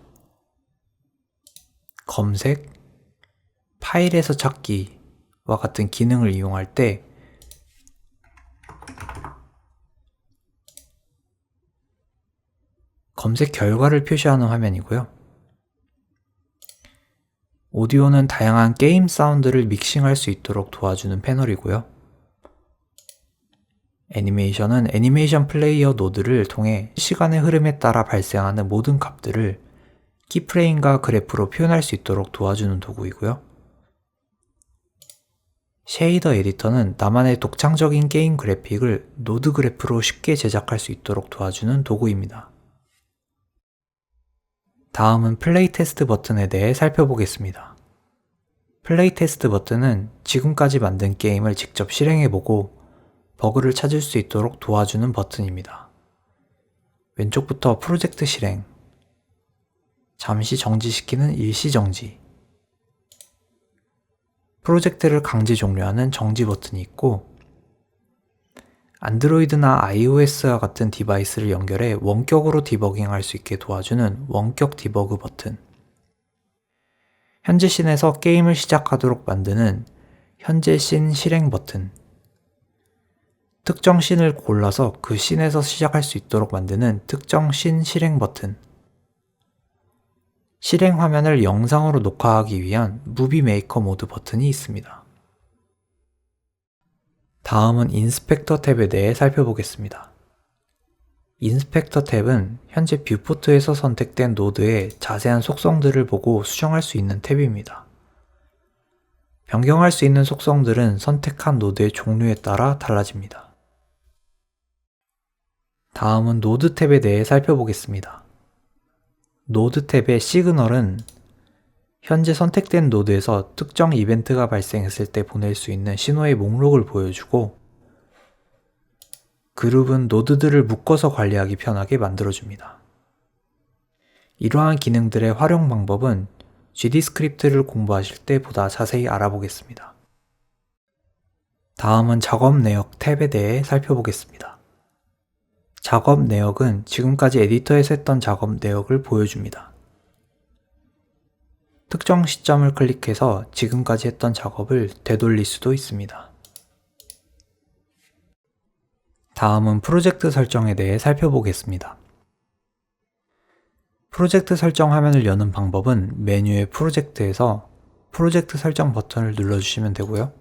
검색, 파일에서 찾기와 같은 기능을 이용할 때 검색 결과를 표시하는 화면이고요. 오디오는 다양한 게임 사운드를 믹싱할 수 있도록 도와주는 패널이고요. 애니메이션은 애니메이션 플레이어 노드를 통해 시간의 흐름에 따라 발생하는 모든 값들을 키프레임과 그래프로 표현할 수 있도록 도와주는 도구이고요. 쉐이더 에디터는 나만의 독창적인 게임 그래픽을 노드 그래프로 쉽게 제작할 수 있도록 도와주는 도구입니다. 다음은 플레이 테스트 버튼에 대해 살펴보겠습니다. 플레이 테스트 버튼은 지금까지 만든 게임을 직접 실행해보고 버그를 찾을 수 있도록 도와주는 버튼입니다. 왼쪽부터 프로젝트 실행, 잠시 정지시키는 일시 정지, 프로젝트를 강제 종료하는 정지 버튼이 있고, 안드로이드나 iOS와 같은 디바이스를 연결해 원격으로 디버깅할 수 있게 도와주는 원격 디버그 버튼, 현재 씬에서 게임을 시작하도록 만드는 현재 씬 실행 버튼, 특정 씬을 골라서 그 씬에서 시작할 수 있도록 만드는 특정 씬 실행 버튼, 실행 화면을 영상으로 녹화하기 위한 무비 메이커 모드 버튼이 있습니다. 다음은 인스펙터 탭에 대해 살펴보겠습니다. 인스펙터 탭은 현재 뷰포트에서 선택된 노드의 자세한 속성들을 보고 수정할 수 있는 탭입니다. 변경할 수 있는 속성들은 선택한 노드의 종류에 따라 달라집니다. 다음은 노드 탭에 대해 살펴보겠습니다. 노드 탭의 시그널은 현재 선택된 노드에서 특정 이벤트가 발생했을 때 보낼 수 있는 신호의 목록을 보여주고, 그룹은 노드들을 묶어서 관리하기 편하게 만들어줍니다. 이러한 기능들의 활용 방법은 GD스크립트를 공부하실 때 보다 자세히 알아보겠습니다. 다음은 작업 내역 탭에 대해 살펴보겠습니다. 작업 내역은 지금까지 에디터에서 했던 작업 내역을 보여줍니다. 특정 시점을 클릭해서 지금까지 했던 작업을 되돌릴 수도 있습니다. 다음은 프로젝트 설정에 대해 살펴보겠습니다. 프로젝트 설정 화면을 여는 방법은 메뉴의 프로젝트에서 프로젝트 설정 버튼을 눌러주시면 되고요.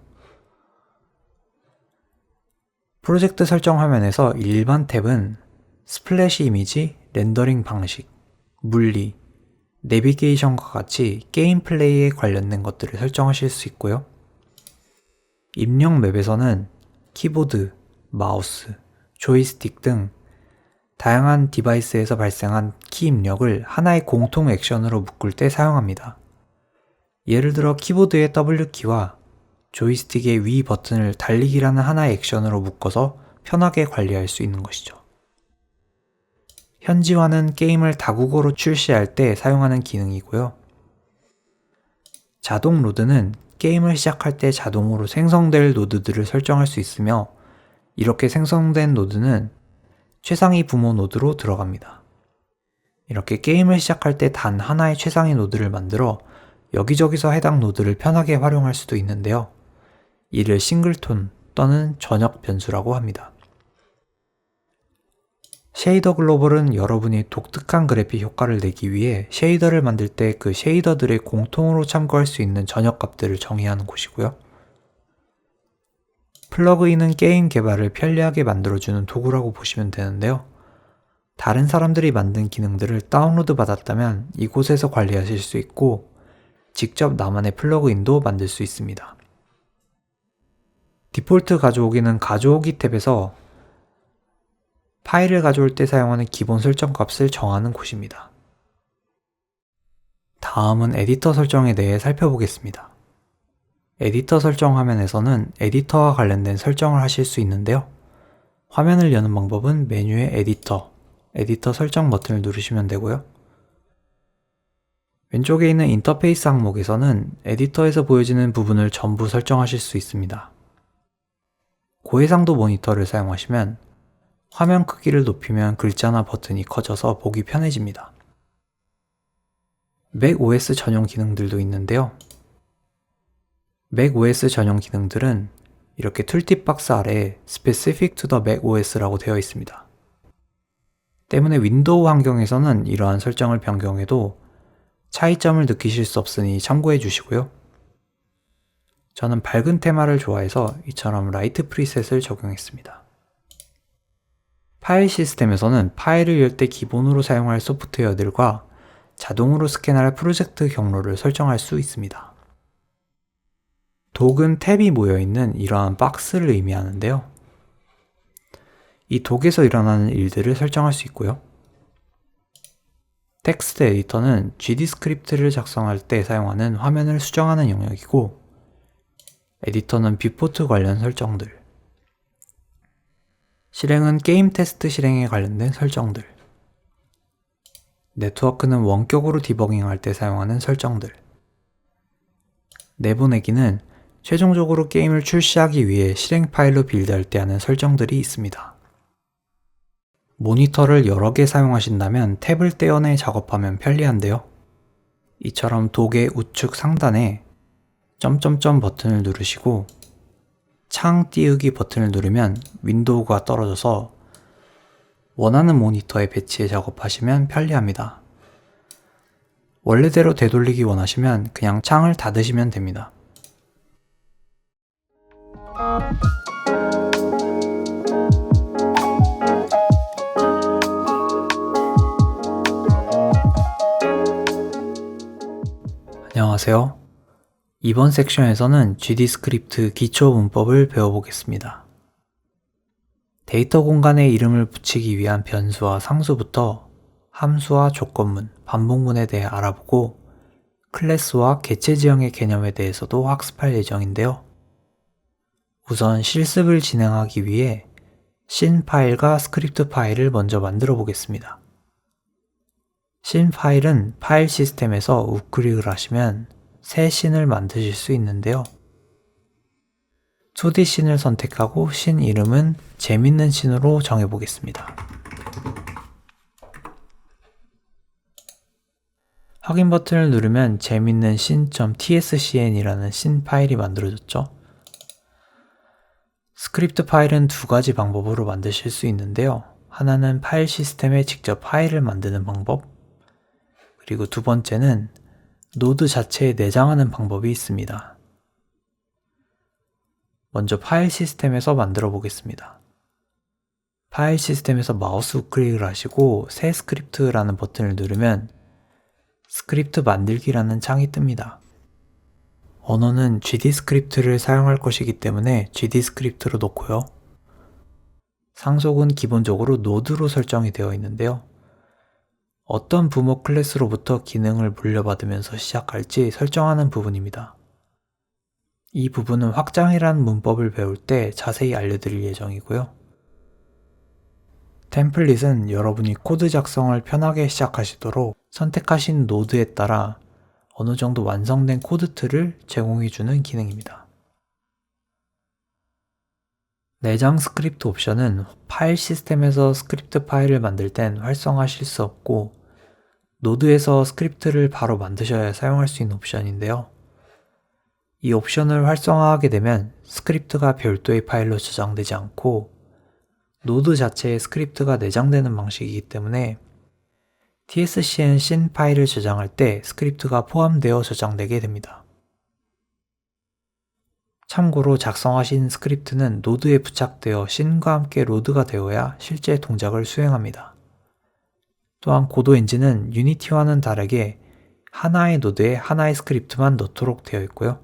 프로젝트 설정 화면에서 일반 탭은 스플래시 이미지, 렌더링 방식, 물리, 내비게이션과 같이 게임 플레이에 관련된 것들을 설정하실 수 있고요. 입력 맵에서는 키보드, 마우스, 조이스틱 등 다양한 디바이스에서 발생한 키 입력을 하나의 공통 액션으로 묶을 때 사용합니다. 예를 들어 키보드의 W키와 조이스틱의 위 버튼을 달리기라는 하나의 액션으로 묶어서 편하게 관리할 수 있는 것이죠. 현지화는 게임을 다국어로 출시할 때 사용하는 기능이고요. 자동 로드는 게임을 시작할 때 자동으로 생성될 노드들을 설정할 수 있으며, 이렇게 생성된 노드는 최상위 부모 노드로 들어갑니다. 이렇게 게임을 시작할 때 단 하나의 최상위 노드를 만들어 여기저기서 해당 노드를 편하게 활용할 수도 있는데요. 이를 싱글톤 또는 전역 변수라고 합니다. 쉐이더 글로벌은 여러분이 독특한 그래픽 효과를 내기 위해 쉐이더를 만들 때 그 쉐이더들의 공통으로 참고할 수 있는 전역 값들을 정의하는 곳이고요. 플러그인은 게임 개발을 편리하게 만들어주는 도구라고 보시면 되는데요. 다른 사람들이 만든 기능들을 다운로드 받았다면 이곳에서 관리하실 수 있고 직접 나만의 플러그인도 만들 수 있습니다. 디폴트 가져오기는 가져오기 탭에서 파일을 가져올 때 사용하는 기본 설정 값을 정하는 곳입니다. 다음은 에디터 설정에 대해 살펴보겠습니다. 에디터 설정 화면에서는 에디터와 관련된 설정을 하실 수 있는데요. 화면을 여는 방법은 메뉴의 에디터 설정 버튼을 누르시면 되고요. 왼쪽에 있는 인터페이스 항목에서는 에디터에서 보여지는 부분을 전부 설정하실 수 있습니다. 고해상도 모니터를 사용하시면 화면 크기를 높이면 글자나 버튼이 커져서 보기 편해집니다. 맥OS 전용 기능들도 있는데요. 맥OS 전용 기능들은 이렇게 툴팁 박스 아래에 Specific to the macOS라고 되어 있습니다. 때문에 윈도우 환경에서는 이러한 설정을 변경해도 차이점을 느끼실 수 없으니 참고해 주시고요. 저는 밝은 테마를 좋아해서 이처럼 라이트 프리셋을 적용했습니다. 파일 시스템에서는 파일을 열 때 기본으로 사용할 소프트웨어들과 자동으로 스캔할 프로젝트 경로를 설정할 수 있습니다. 독은 탭이 모여있는 이러한 박스를 의미하는데요. 이 독에서 일어나는 일들을 설정할 수 있고요. 텍스트 에디터는 GD스크립트를 작성할 때 사용하는 화면을 수정하는 영역이고, 에디터는 뷰포트 관련 설정들, 실행은 게임 테스트 실행에 관련된 설정들, 네트워크는 원격으로 디버깅할 때 사용하는 설정들, 내보내기는 최종적으로 게임을 출시하기 위해 실행 파일로 빌드할 때 하는 설정들이 있습니다. 모니터를 여러 개 사용하신다면 탭을 떼어내 작업하면 편리한데요. 이처럼 독의 우측 상단에 점점점 버튼을 누르시고 창 띄우기 버튼을 누르면 윈도우가 떨어져서 원하는 모니터에 배치해 작업하시면 편리합니다. 원래대로 되돌리기 원하시면 그냥 창을 닫으시면 됩니다. 안녕하세요. 이번 섹션에서는 GD스크립트 기초 문법을 배워보겠습니다. 데이터 공간에 이름을 붙이기 위한 변수와 상수부터 함수와 조건문, 반복문에 대해 알아보고 클래스와 개체 지형의 개념에 대해서도 학습할 예정인데요. 우선 실습을 진행하기 위해 신 파일과 스크립트 파일을 먼저 만들어 보겠습니다. 신 파일은 파일 시스템에서 우클릭을 하시면 새 씬을 만드실 수 있는데요. 2D 씬을 선택하고 씬 이름은 재밌는 씬으로 정해보겠습니다. 확인 버튼을 누르면 재밌는 씬.tscn이라는 씬 파일이 만들어졌죠. 스크립트 파일은 두 가지 방법으로 만드실 수 있는데요. 하나는 파일 시스템에 직접 파일을 만드는 방법, 그리고 두 번째는 노드 자체에 내장하는 방법이 있습니다. 먼저 파일 시스템에서 만들어 보겠습니다. 파일 시스템에서 마우스 우클릭을 하시고 새 스크립트라는 버튼을 누르면 스크립트 만들기라는 창이 뜹니다. 언어는 GD스크립트를 사용할 것이기 때문에 GD스크립트로 놓고요. 상속은 기본적으로 노드로 설정이 되어 있는데요. 어떤 부모 클래스로부터 기능을 물려받으면서 시작할지 설정하는 부분입니다. 이 부분은 확장이라는 문법을 배울 때 자세히 알려드릴 예정이고요. 템플릿은 여러분이 코드 작성을 편하게 시작하시도록 선택하신 노드에 따라 어느 정도 완성된 코드 틀을 제공해주는 기능입니다. 내장 스크립트 옵션은 파일 시스템에서 스크립트 파일을 만들 땐 활성화하실 수 없고 노드에서 스크립트를 바로 만드셔야 사용할 수 있는 옵션인데요. 이 옵션을 활성화하게 되면 스크립트가 별도의 파일로 저장되지 않고 노드 자체에 스크립트가 내장되는 방식이기 때문에 tscn 씬 파일을 저장할 때 스크립트가 포함되어 저장되게 됩니다. 참고로 작성하신 스크립트는 노드에 부착되어 씬과 함께 로드가 되어야 실제 동작을 수행합니다. 또한 고도 엔진은 유니티와는 다르게 하나의 노드에 하나의 스크립트만 넣도록 되어 있고요.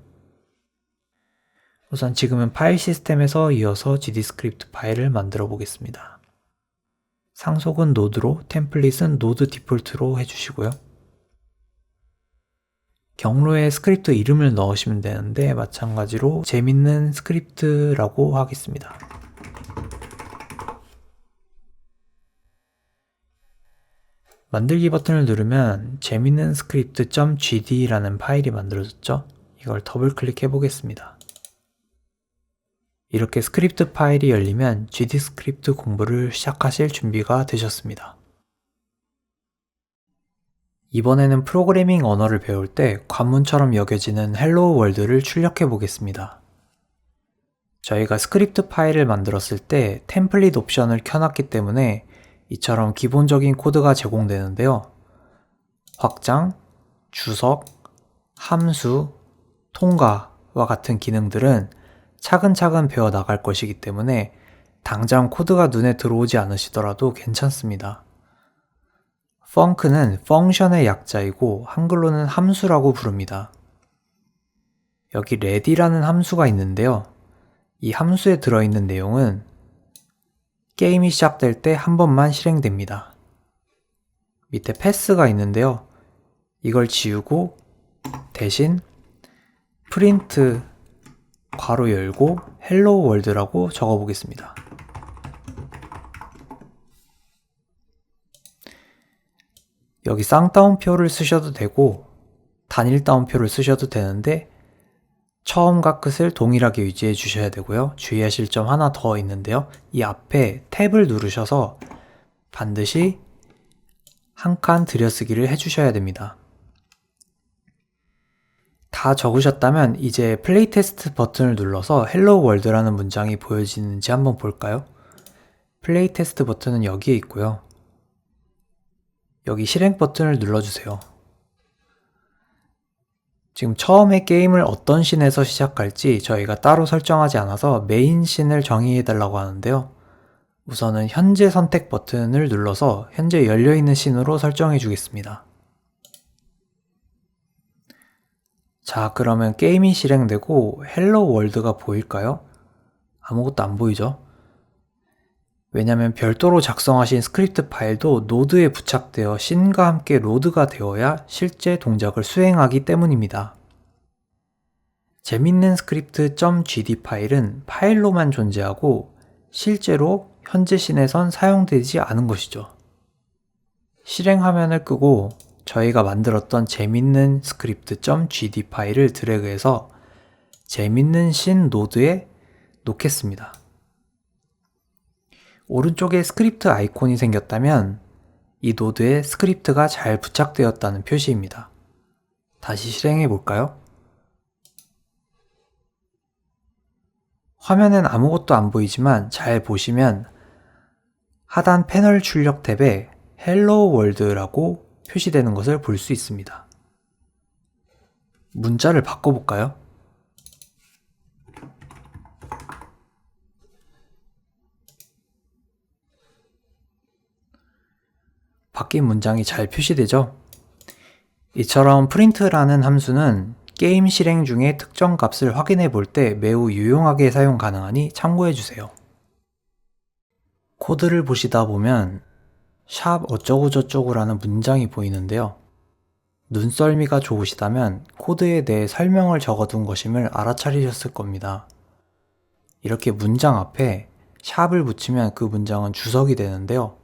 우선 지금은 파일 시스템에서 이어서 GD스크립트 파일을 만들어 보겠습니다. 상속은 노드로, 템플릿은 노드 디폴트로 해주시고요. 경로에 스크립트 이름을 넣으시면 되는데 마찬가지로 재밌는 스크립트라고 하겠습니다. 만들기 버튼을 누르면 재밌는 스크립트.gd라는 파일이 만들어졌죠? 이걸 더블 클릭해 보겠습니다. 이렇게 스크립트 파일이 열리면 GD스크립트 공부를 시작하실 준비가 되셨습니다. 이번에는 프로그래밍 언어를 배울 때 관문처럼 여겨지는 헬로 월드를 출력해 보겠습니다. 저희가 스크립트 파일을 만들었을 때 템플릿 옵션을 켜놨기 때문에 이처럼 기본적인 코드가 제공되는데요. 확장, 주석, 함수, 통과와 같은 기능들은 차근차근 배워 나갈 것이기 때문에 당장 코드가 눈에 들어오지 않으시더라도 괜찮습니다. func는 펑션의 약자이고 한글로는 함수라고 부릅니다. 여기 ready라는 함수가 있는데요. 이 함수에 들어있는 내용은 게임이 시작될 때 한 번만 실행됩니다. 밑에 pass가 있는데요. 이걸 지우고 대신 print 괄호 열고 hello world라고 적어 보겠습니다. 여기 쌍따옴표를 쓰셔도 되고 단일 따옴표를 쓰셔도 되는데 처음과 끝을 동일하게 유지해 주셔야 되고요. 주의하실 점 하나 더 있는데요. 이 앞에 탭을 누르셔서 반드시 한 칸 들여쓰기를 해주셔야 됩니다. 다 적으셨다면 이제 플레이 테스트 버튼을 눌러서 헬로 월드라는 문장이 보여지는지 한번 볼까요? 플레이 테스트 버튼은 여기에 있고요. 여기 실행 버튼을 눌러주세요. 지금 처음에 게임을 어떤 씬에서 시작할지 저희가 따로 설정하지 않아서 메인 씬을 정의해 달라고 하는데요. 우선은 현재 선택 버튼을 눌러서 현재 열려있는 씬으로 설정해 주겠습니다. 자, 그러면 게임이 실행되고 헬로 월드가 보일까요? 아무것도 안 보이죠? 왜냐면 별도로 작성하신 스크립트 파일도 노드에 부착되어 씬과 함께 로드가 되어야 실제 동작을 수행하기 때문입니다. 재밌는 스크립트.gd 파일은 파일로만 존재하고 실제로 현재 씬에선 사용되지 않은 것이죠. 실행 화면을 끄고 저희가 만들었던 재밌는 스크립트.gd 파일을 드래그해서 재밌는 씬 노드에 놓겠습니다. 오른쪽에 스크립트 아이콘이 생겼다면 이 노드에 스크립트가 잘 부착되었다는 표시입니다. 다시 실행해 볼까요? 화면엔 아무것도 안 보이지만 잘 보시면 하단 패널 출력 탭에 헬로 월드라고 표시되는 것을 볼 수 있습니다. 문자를 바꿔볼까요? 바뀐 문장이 잘 표시되죠? 이처럼 print라는 함수는 게임 실행 중에 특정 값을 확인해 볼 때 매우 유용하게 사용 가능하니 참고해 주세요. 코드를 보시다 보면 샵 어쩌고저쩌고라는 문장이 보이는데요. 눈썰미가 좋으시다면 코드에 대해 설명을 적어둔 것임을 알아차리셨을 겁니다. 이렇게 문장 앞에 샵을 붙이면 그 문장은 주석이 되는데요.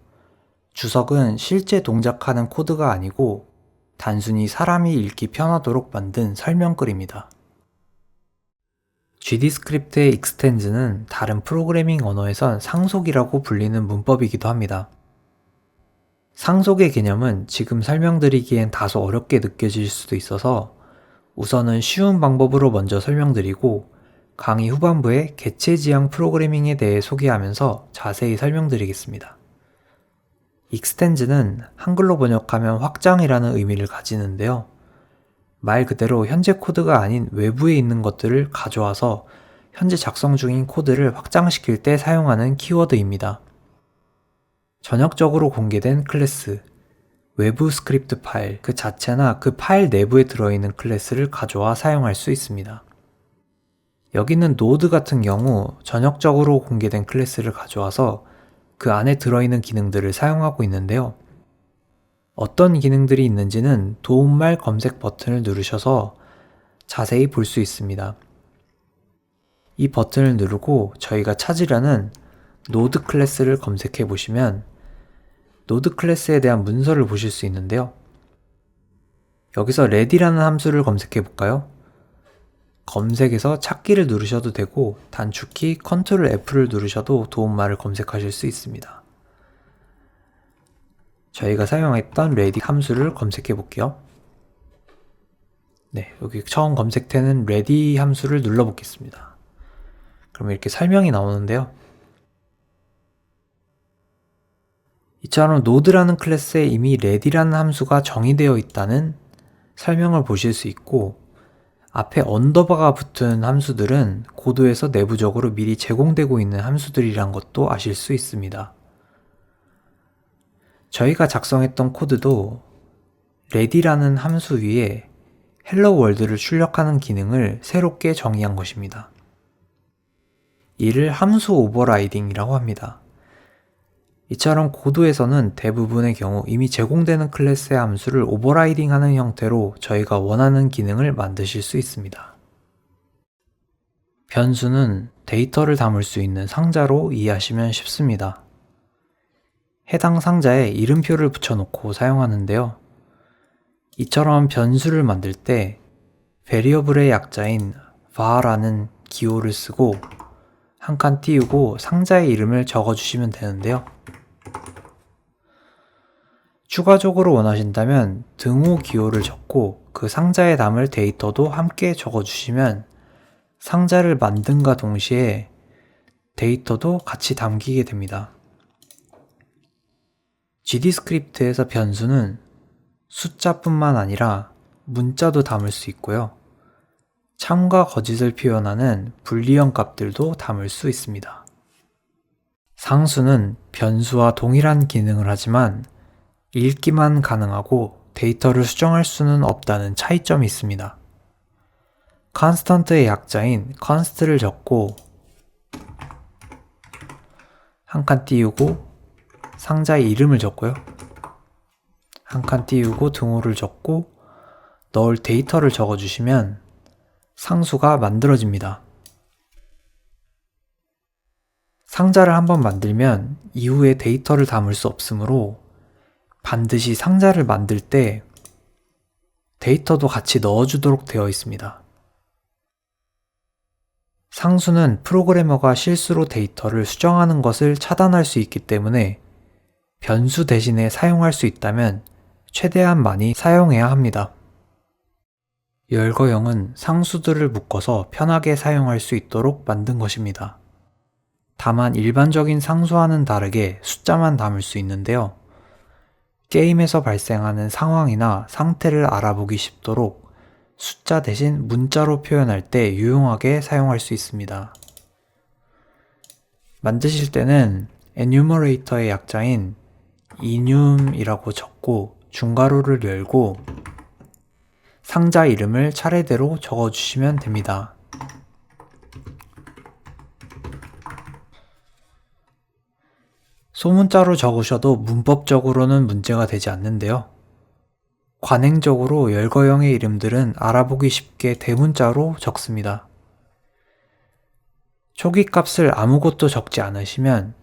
주석은 실제 동작하는 코드가 아니고 단순히 사람이 읽기 편하도록 만든 설명글입니다. GD스크립트의 extend는 다른 프로그래밍 언어에선 상속이라고 불리는 문법이기도 합니다. 상속의 개념은 지금 설명드리기엔 다소 어렵게 느껴질 수도 있어서 우선은 쉬운 방법으로 먼저 설명드리고 강의 후반부에 개체지향 프로그래밍에 대해 소개하면서 자세히 설명드리겠습니다. extend는 한글로 번역하면 확장이라는 의미를 가지는데요. 말 그대로 현재 코드가 아닌 외부에 있는 것들을 가져와서 현재 작성 중인 코드를 확장시킬 때 사용하는 키워드입니다. 전역적으로 공개된 클래스, 외부 스크립트 파일 그 자체나 그 파일 내부에 들어있는 클래스를 가져와 사용할 수 있습니다. 여기는 노드 같은 경우 전역적으로 공개된 클래스를 가져와서 그 안에 들어있는 기능들을 사용하고 있는데요. 어떤 기능들이 있는지는 도움말 검색 버튼을 누르셔서 자세히 볼 수 있습니다. 이 버튼을 누르고 저희가 찾으려는 노드 클래스를 검색해 보시면 노드 클래스에 대한 문서를 보실 수 있는데요. 여기서 ready라는 함수를 검색해 볼까요? 검색에서 찾기를 누르셔도 되고 단축키 Ctrl F를 누르셔도 도움말을 검색하실 수 있습니다. 저희가 사용했던 ready 함수를 검색해 볼게요. 네, 여기 처음 검색되는 ready 함수를 눌러 보겠습니다. 그럼 이렇게 설명이 나오는데요. 이처럼 노드라는 클래스에 이미 ready라는 함수가 정의되어 있다는 설명을 보실 수 있고, 앞에 언더바가 붙은 함수들은 코드에서 내부적으로 미리 제공되고 있는 함수들이란 것도 아실 수 있습니다. 저희가 작성했던 코드도 ready라는 함수 위에 hello world를 출력하는 기능을 새롭게 정의한 것입니다. 이를 함수 오버라이딩이라고 합니다. 이처럼 코드에서는 대부분의 경우 이미 제공되는 클래스의 함수를 오버라이딩하는 형태로 저희가 원하는 기능을 만드실 수 있습니다. 변수는 데이터를 담을 수 있는 상자로 이해하시면 쉽습니다. 해당 상자에 이름표를 붙여놓고 사용하는데요. 이처럼 변수를 만들 때 variable의 약자인 var라는 기호를 쓰고 한 칸 띄우고 상자의 이름을 적어주시면 되는데요. 추가적으로 원하신다면 등호 기호를 적고 그 상자에 담을 데이터도 함께 적어주시면 상자를 만든과 동시에 데이터도 같이 담기게 됩니다. GD스크립트에서 변수는 숫자뿐만 아니라 문자도 담을 수 있고요. 참과 거짓을 표현하는 불리형 값들도 담을 수 있습니다. 상수는 변수와 동일한 기능을 하지만 읽기만 가능하고 데이터를 수정할 수는 없다는 차이점이 있습니다. constant의 약자인 const를 적고 한 칸 띄우고 상자의 이름을 적고요. 한 칸 띄우고 등호를 적고 넣을 데이터를 적어주시면 상수가 만들어집니다. 상자를 한번 만들면 이후에 데이터를 담을 수 없으므로 반드시 상자를 만들 때 데이터도 같이 넣어주도록 되어 있습니다. 상수는 프로그래머가 실수로 데이터를 수정하는 것을 차단할 수 있기 때문에 변수 대신에 사용할 수 있다면 최대한 많이 사용해야 합니다. 열거형은 상수들을 묶어서 편하게 사용할 수 있도록 만든 것입니다. 다만 일반적인 상수와는 다르게 숫자만 담을 수 있는데요. 게임에서 발생하는 상황이나 상태를 알아보기 쉽도록 숫자 대신 문자로 표현할 때 유용하게 사용할 수 있습니다. 만드실 때는 enumerator의 약자인 enum이라고 적고 중괄호를 열고 상자 이름을 차례대로 적어주시면 됩니다. 소문자로 적으셔도 문법적으로는 문제가 되지 않는데요. 관행적으로 열거형의 이름들은 알아보기 쉽게 대문자로 적습니다. 초기 값을 아무것도 적지 않으시면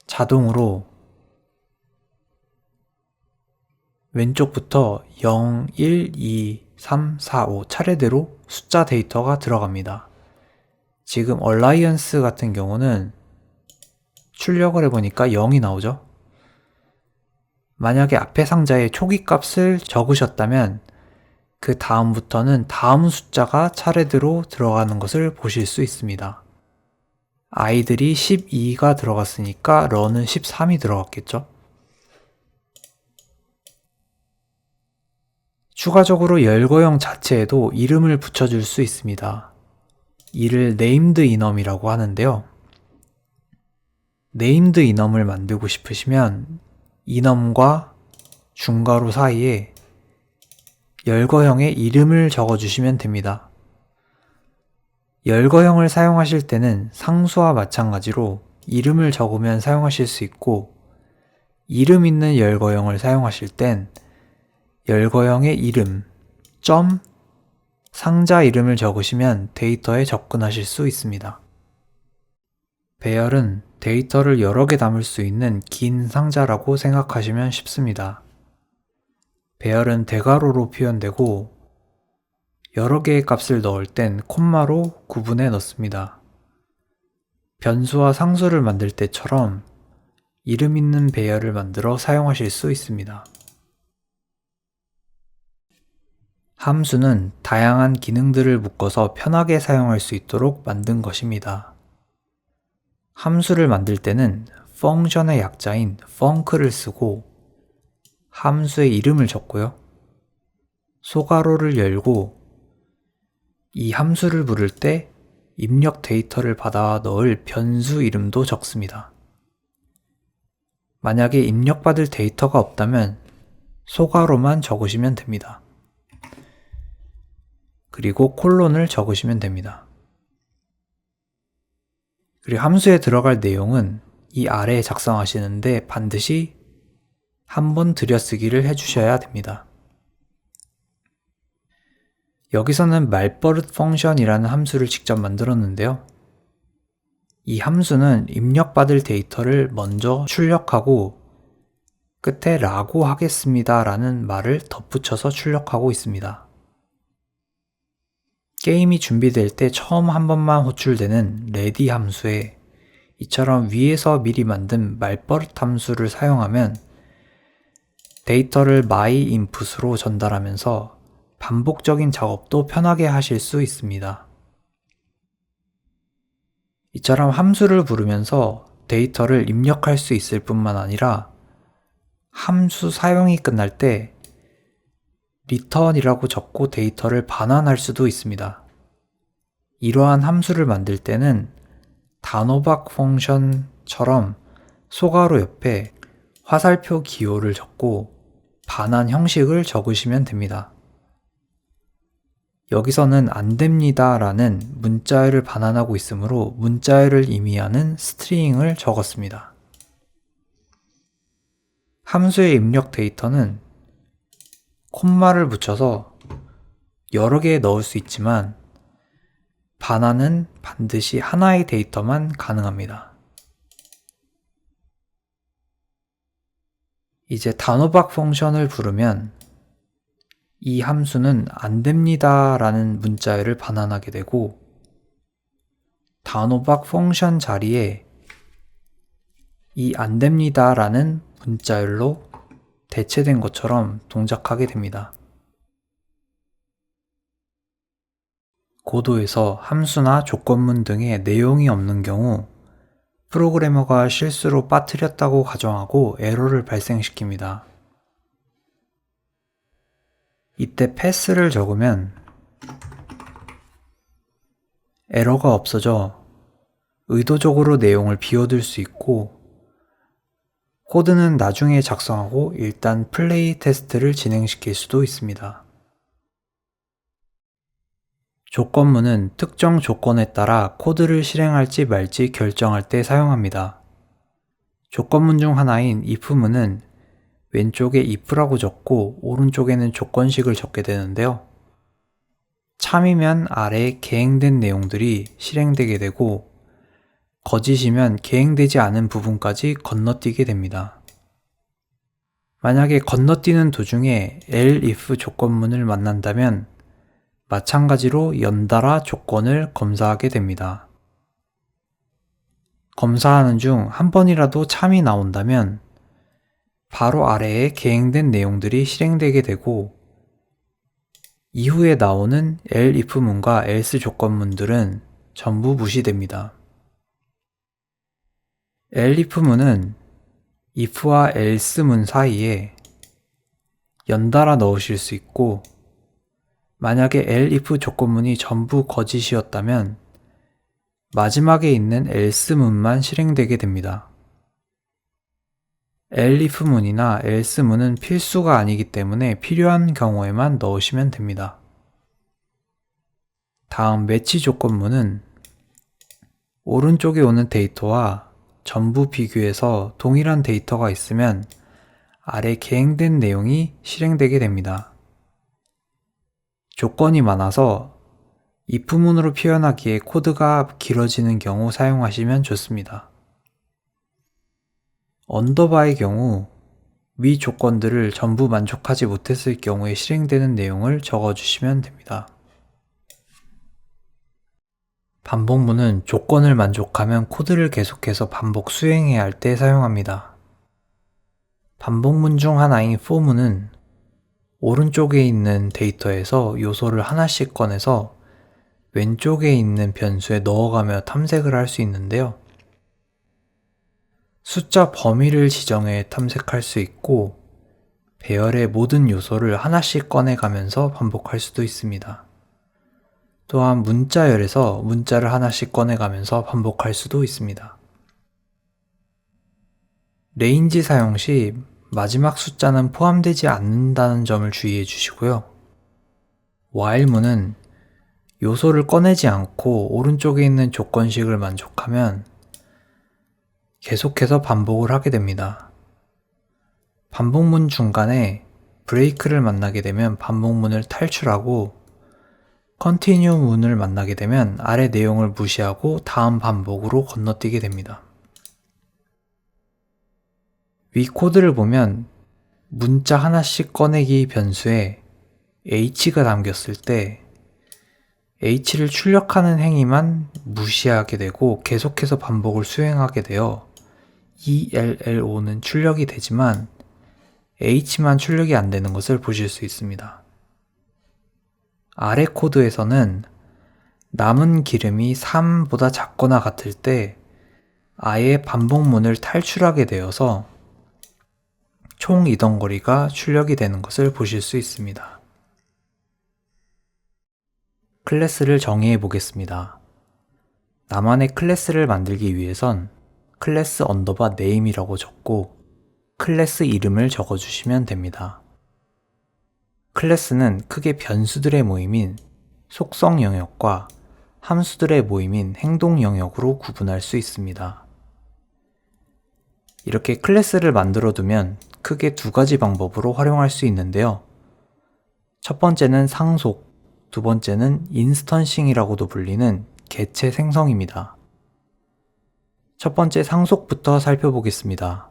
자동으로 왼쪽부터 0, 1, 2, 3, 4, 5 차례대로 숫자 데이터가 들어갑니다. 지금 얼라이언스 같은 경우는 출력을 해보니까 0이 나오죠. 만약에 앞에 상자에 초기 값을 적으셨다면 그 다음부터는 다음 숫자가 차례대로 들어가는 것을 보실 수 있습니다. 아이들이 12가 들어갔으니까 런은 13이 들어갔겠죠. 추가적으로 열거형 자체에도 이름을 붙여줄 수 있습니다. 이를 named enum이라고 하는데요. named enum을 만들고 싶으시면 enum과 중괄호 사이에 열거형의 이름을 적어주시면 됩니다. 열거형을 사용하실 때는 상수와 마찬가지로 이름을 적으면 사용하실 수 있고, 이름 있는 열거형을 사용하실 땐 열거형의 이름, 점, 상자 이름을 적으시면 데이터에 접근하실 수 있습니다. 배열은 데이터를 여러 개 담을 수 있는 긴 상자라고 생각하시면 쉽습니다. 배열은 대괄호로 표현되고 여러 개의 값을 넣을 땐 콤마로 구분해 넣습니다. 변수와 상수를 만들 때처럼 이름 있는 배열을 만들어 사용하실 수 있습니다. 함수는 다양한 기능들을 묶어서 편하게 사용할 수 있도록 만든 것입니다. 함수를 만들 때는 펑션의 약자인 func를 쓰고 함수의 이름을 적고요. 소괄호를 열고 이 함수를 부를 때 입력 데이터를 받아 넣을 변수 이름도 적습니다. 만약에 입력받을 데이터가 없다면 소괄호만 적으시면 됩니다. 그리고 콜론을 적으시면 됩니다. 그리고 함수에 들어갈 내용은 이 아래에 작성하시는데 반드시 한번 들여쓰기를 해주셔야 됩니다. 여기서는 말버릇 펑션이라는 함수를 직접 만들었는데요. 이 함수는 입력받을 데이터를 먼저 출력하고 끝에 라고 하겠습니다 라는 말을 덧붙여서 출력하고 있습니다. 게임이 준비될 때 처음 한 번만 호출되는 ready 함수에 이처럼 위에서 미리 만든 말버릇 함수를 사용하면 데이터를 myInput으로 전달하면서 반복적인 작업도 편하게 하실 수 있습니다. 이처럼 함수를 부르면서 데이터를 입력할 수 있을 뿐만 아니라 함수 사용이 끝날 때 return이라고 적고 데이터를 반환할 수도 있습니다. 이러한 함수를 만들 때는 단호박 펑션처럼 소괄호 옆에 화살표 기호를 적고 반환 형식을 적으시면 됩니다. 여기서는 안됩니다 라는 문자열을 반환하고 있으므로 문자열을 의미하는 스트링을 적었습니다. 함수의 입력 데이터는 콤마를 붙여서 여러 개 넣을 수 있지만 반환은 반드시 하나의 데이터만 가능합니다. 이제 단호박 펑션을 부르면 이 함수는 안됩니다 라는 문자열을 반환하게 되고 단호박 펑션 자리에 이 안됩니다 라는 문자열로 대체된 것처럼 동작하게 됩니다. 고도에서 함수나 조건문 등의 내용이 없는 경우 프로그래머가 실수로 빠뜨렸다고 가정하고 에러를 발생시킵니다. 이때 패스를 적으면 에러가 없어져 의도적으로 내용을 비워둘 수 있고 코드는 나중에 작성하고 일단 플레이 테스트를 진행시킬 수도 있습니다. 조건문은 특정 조건에 따라 코드를 실행할지 말지 결정할 때 사용합니다. 조건문 중 하나인 if문은 왼쪽에 if라고 적고 오른쪽에는 조건식을 적게 되는데요. 참이면 아래 계행된 내용들이 실행되게 되고 거짓이면 계행되지 않은 부분까지 건너뛰게 됩니다. 만약에 건너뛰는 도중에 elif 조건문을 만난다면 마찬가지로 연달아 조건을 검사하게 됩니다. 검사하는 중 한 번이라도 참이 나온다면 바로 아래에 계행된 내용들이 실행되게 되고 이후에 나오는 elif문과 else 조건문들은 전부 무시됩니다. elif문은 if와 else문 사이에 연달아 넣으실 수 있고 만약에 elif 조건문이 전부 거짓이었다면 마지막에 있는 else문만 실행되게 됩니다. elif문이나 else문은 필수가 아니기 때문에 필요한 경우에만 넣으시면 됩니다. 다음 매치 조건문은 오른쪽에 오는 데이터와 전부 비교해서 동일한 데이터가 있으면 아래 계행된 내용이 실행되게 됩니다. 조건이 많아서 if문으로 표현하기에 코드가 길어지는 경우 사용하시면 좋습니다. 언더바의 경우 위 조건들을 전부 만족하지 못했을 경우에 실행되는 내용을 적어주시면 됩니다. 반복문은 조건을 만족하면 코드를 계속해서 반복 수행해야 할 때 사용합니다. 반복문 중 하나인 for문은 오른쪽에 있는 데이터에서 요소를 하나씩 꺼내서 왼쪽에 있는 변수에 넣어가며 탐색을 할 수 있는데요. 숫자 범위를 지정해 탐색할 수 있고 배열의 모든 요소를 하나씩 꺼내가면서 반복할 수도 있습니다. 또한 문자열에서 문자를 하나씩 꺼내가면서 반복할 수도 있습니다. 레인지 사용 시 마지막 숫자는 포함되지 않는다는 점을 주의해 주시고요. while문은 요소를 꺼내지 않고 오른쪽에 있는 조건식을 만족하면 계속해서 반복을 하게 됩니다. 반복문 중간에 브레이크를 만나게 되면 반복문을 탈출하고 continue 문을 만나게 되면 아래 내용을 무시하고 다음 반복으로 건너뛰게 됩니다. 위 코드를 보면 문자 하나씩 꺼내기 변수에 h가 담겼을 때 h를 출력하는 행위만 무시하게 되고 계속해서 반복을 수행하게 되어 ELLO는 출력이 되지만 h만 출력이 안 되는 것을 보실 수 있습니다. 아래 코드에서는 남은 기름이 3보다 작거나 같을 때 아예 반복문을 탈출하게 되어서 총 이동 거리가 출력이 되는 것을 보실 수 있습니다. 클래스를 정의해 보겠습니다. 나만의 클래스를 만들기 위해선 클래스 언더바 네임이라고 적고 클래스 이름을 적어주시면 됩니다. 클래스는 크게 변수들의 모임인 속성 영역과 함수들의 모임인 행동 영역으로 구분할 수 있습니다. 이렇게 클래스를 만들어 두면 크게 두 가지 방법으로 활용할 수 있는데요. 첫 번째는 상속, 두 번째는 인스턴싱이라고도 불리는 개체 생성입니다. 첫 번째 상속부터 살펴보겠습니다.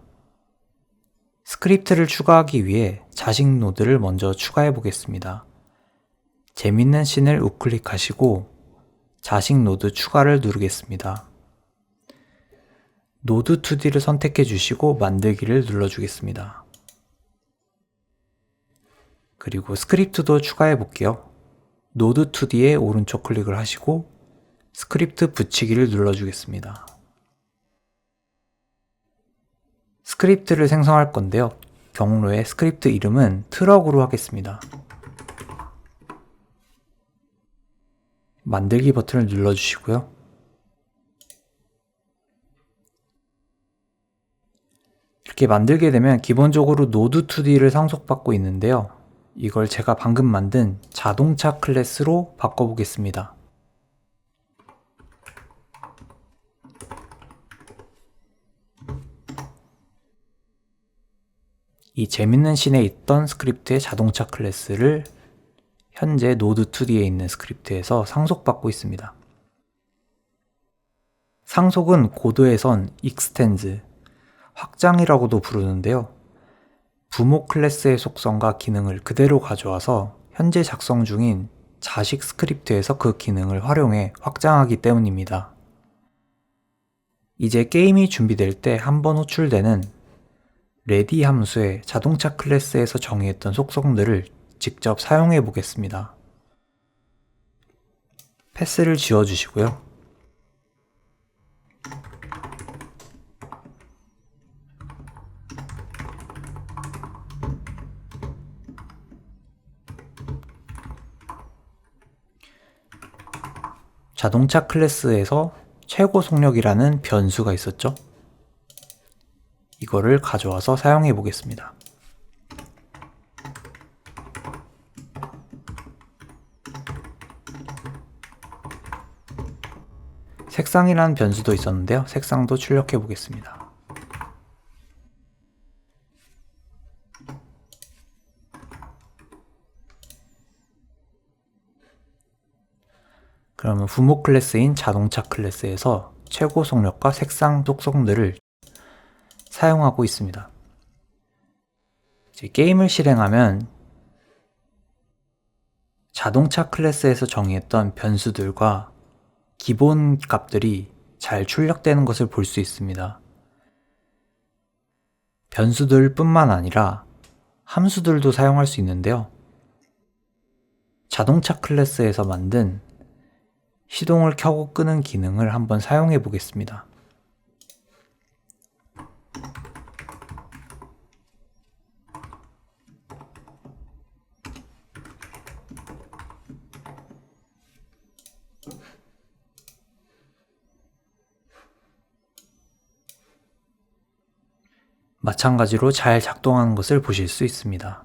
스크립트를 추가하기 위해 자식 노드를 먼저 추가해 보겠습니다. 재밌는 씬을 우클릭하시고 자식 노드 추가를 누르겠습니다. 노드 2D를 선택해 주시고 만들기를 눌러 주겠습니다. 그리고 스크립트도 추가해 볼게요. 노드 2D에 오른쪽 클릭을 하시고 스크립트 붙이기를 눌러 주겠습니다. 스크립트를 생성할 건데요. 경로에 스크립트 이름은 트럭으로 하겠습니다. 만들기 버튼을 눌러주시고요. 이렇게 만들게 되면 기본적으로 노드2D를 상속받고 있는데요. 이걸 제가 방금 만든 자동차 클래스로 바꿔보겠습니다. 이 재밌는 씬에 있던 스크립트의 자동차 클래스를 현재 노드2D에 있는 스크립트에서 상속받고 있습니다. 상속은 고도에선 extends, 확장이라고도 부르는데요. 부모 클래스의 속성과 기능을 그대로 가져와서 현재 작성 중인 자식 스크립트에서 그 기능을 활용해 확장하기 때문입니다. 이제 게임이 준비될 때 한 번 호출되는 ready 함수의 자동차 클래스에서 정의했던 속성들을 직접 사용해 보겠습니다. 패스를 지워주시고요. 자동차 클래스에서 최고 속력이라는 변수가 있었죠. 이거를 가져와서 사용해 보겠습니다. 색상이라는 변수도 있었는데요. 색상도 출력해 보겠습니다. 그러면 부모 클래스인 자동차 클래스에서 최고 속력과 색상 속성들을 사용하고 있습니다. 이제 게임을 실행하면 자동차 클래스에서 정의했던 변수들과 기본 값들이 잘 출력되는 것을 볼 수 있습니다. 변수들 뿐만 아니라 함수들도 사용할 수 있는데요. 자동차 클래스에서 만든 시동을 켜고 끄는 기능을 한번 사용해 보겠습니다. 마찬가지로 잘 작동하는 것을 보실 수 있습니다.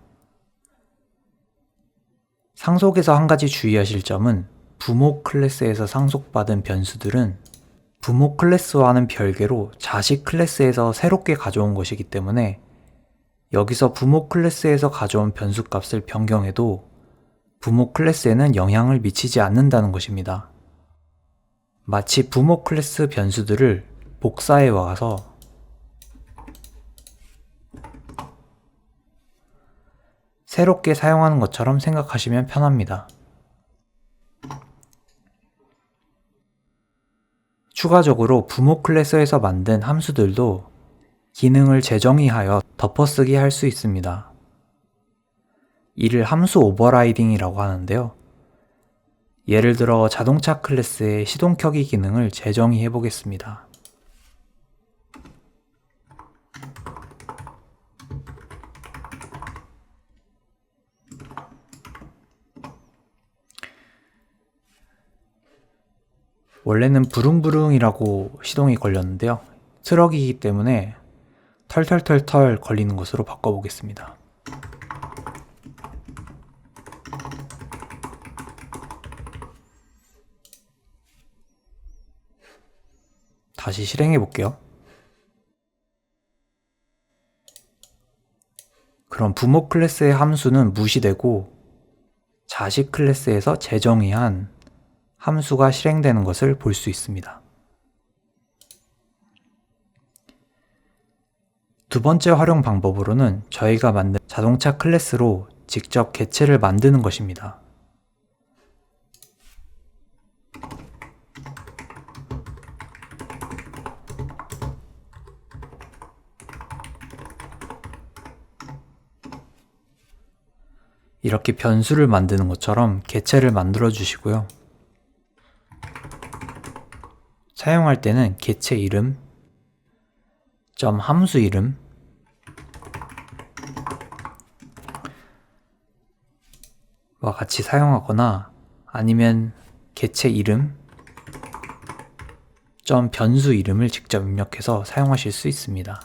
상속에서 한 가지 주의하실 점은 부모 클래스에서 상속받은 변수들은 부모 클래스와는 별개로 자식 클래스에서 새롭게 가져온 것이기 때문에 여기서 부모 클래스에서 가져온 변수 값을 변경해도 부모 클래스에는 영향을 미치지 않는다는 것입니다. 마치 부모 클래스 변수들을 복사해 와서 새롭게 사용하는 것처럼 생각하시면 편합니다. 추가적으로 부모 클래스에서 만든 함수들도 기능을 재정의하여 덮어쓰기 할 수 있습니다. 이를 함수 오버라이딩이라고 하는데요. 예를 들어 자동차 클래스의 시동 켜기 기능을 재정의해 보겠습니다. 원래는 부릉부릉이라고 시동이 걸렸는데요. 트럭이기 때문에 털털털털 걸리는 것으로 바꿔보겠습니다. 다시 실행해 볼게요. 그럼 부모 클래스의 함수는 무시되고 자식 클래스에서 재정의한 함수가 실행되는 것을 볼 수 있습니다. 두 번째 활용 방법으로는 저희가 만든 자동차 클래스로 직접 객체를 만드는 것입니다. 이렇게 변수를 만드는 것처럼 객체를 만들어 주시고요. 사용할 때는 객체 이름, 함수 이름, 와 같이 사용하거나 아니면 객체 이름, 변수 이름을 직접 입력해서 사용하실 수 있습니다.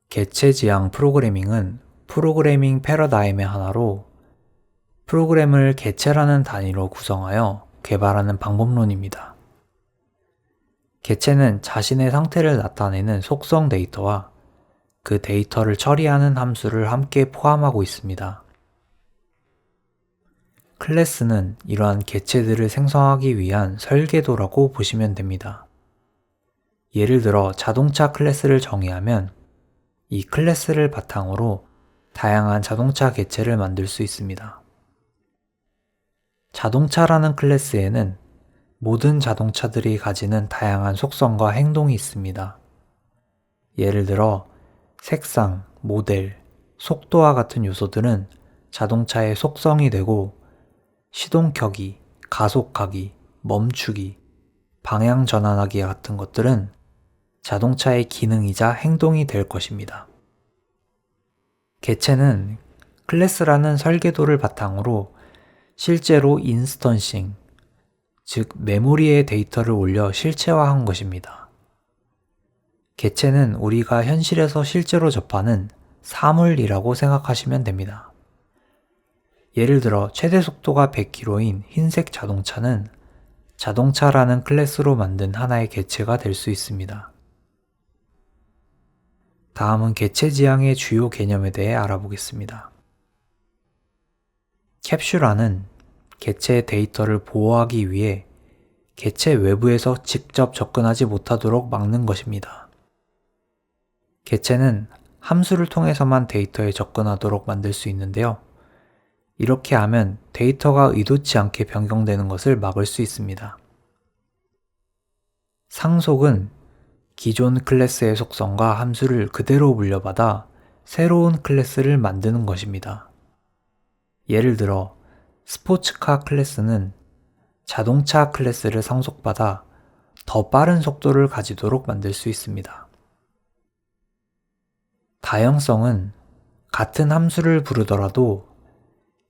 객체 지향 프로그래밍은 프로그래밍 패러다임의 하나로 프로그램을 객체라는 단위로 구성하여 개발하는 방법론입니다. 객체는 자신의 상태를 나타내는 속성 데이터와 그 데이터를 처리하는 함수를 함께 포함하고 있습니다. 클래스는 이러한 객체들을 생성하기 위한 설계도라고 보시면 됩니다. 예를 들어 자동차 클래스를 정의하면 이 클래스를 바탕으로 다양한 자동차 객체를 만들 수 있습니다. 자동차라는 클래스에는 모든 자동차들이 가지는 다양한 속성과 행동이 있습니다. 예를 들어 색상, 모델, 속도와 같은 요소들은 자동차의 속성이 되고 시동 켜기, 가속하기, 멈추기, 방향 전환하기 같은 것들은 자동차의 기능이자 행동이 될 것입니다. 개체는 클래스라는 설계도를 바탕으로 실제로 인스턴싱, 즉 메모리에 데이터를 올려 실체화한 것입니다. 개체는 우리가 현실에서 실제로 접하는 사물이라고 생각하시면 됩니다. 예를 들어 최대 속도가 100km인 흰색 자동차는 자동차라는 클래스로 만든 하나의 개체가 될 수 있습니다. 다음은 개체 지향의 주요 개념에 대해 알아보겠습니다. 캡슐화는 개체의 데이터를 보호하기 위해 개체 외부에서 직접 접근하지 못하도록 막는 것입니다. 개체는 함수를 통해서만 데이터에 접근하도록 만들 수 있는데요. 이렇게 하면 데이터가 의도치 않게 변경되는 것을 막을 수 있습니다. 상속은 기존 클래스의 속성과 함수를 그대로 물려받아 새로운 클래스를 만드는 것입니다. 예를 들어 스포츠카 클래스는 자동차 클래스를 상속받아 더 빠른 속도를 가지도록 만들 수 있습니다. 다형성은 같은 함수를 부르더라도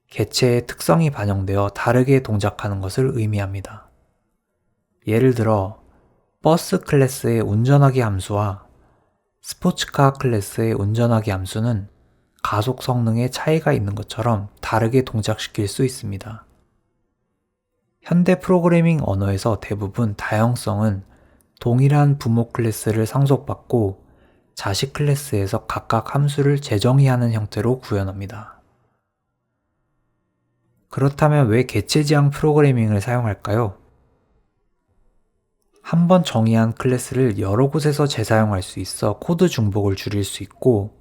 개체의 특성이 반영되어 다르게 동작하는 것을 의미합니다. 예를 들어 버스 클래스의 운전하기 함수와 스포츠카 클래스의 운전하기 함수는 가속 성능에 차이가 있는 것처럼 다르게 동작시킬 수 있습니다. 현대 프로그래밍 언어에서 대부분 다형성은 동일한 부모 클래스를 상속받고 자식 클래스에서 각각 함수를 재정의하는 형태로 구현합니다. 그렇다면 왜 개체 지향 프로그래밍을 사용할까요? 한번 정의한 클래스를 여러 곳에서 재사용할 수 있어 코드 중복을 줄일 수 있고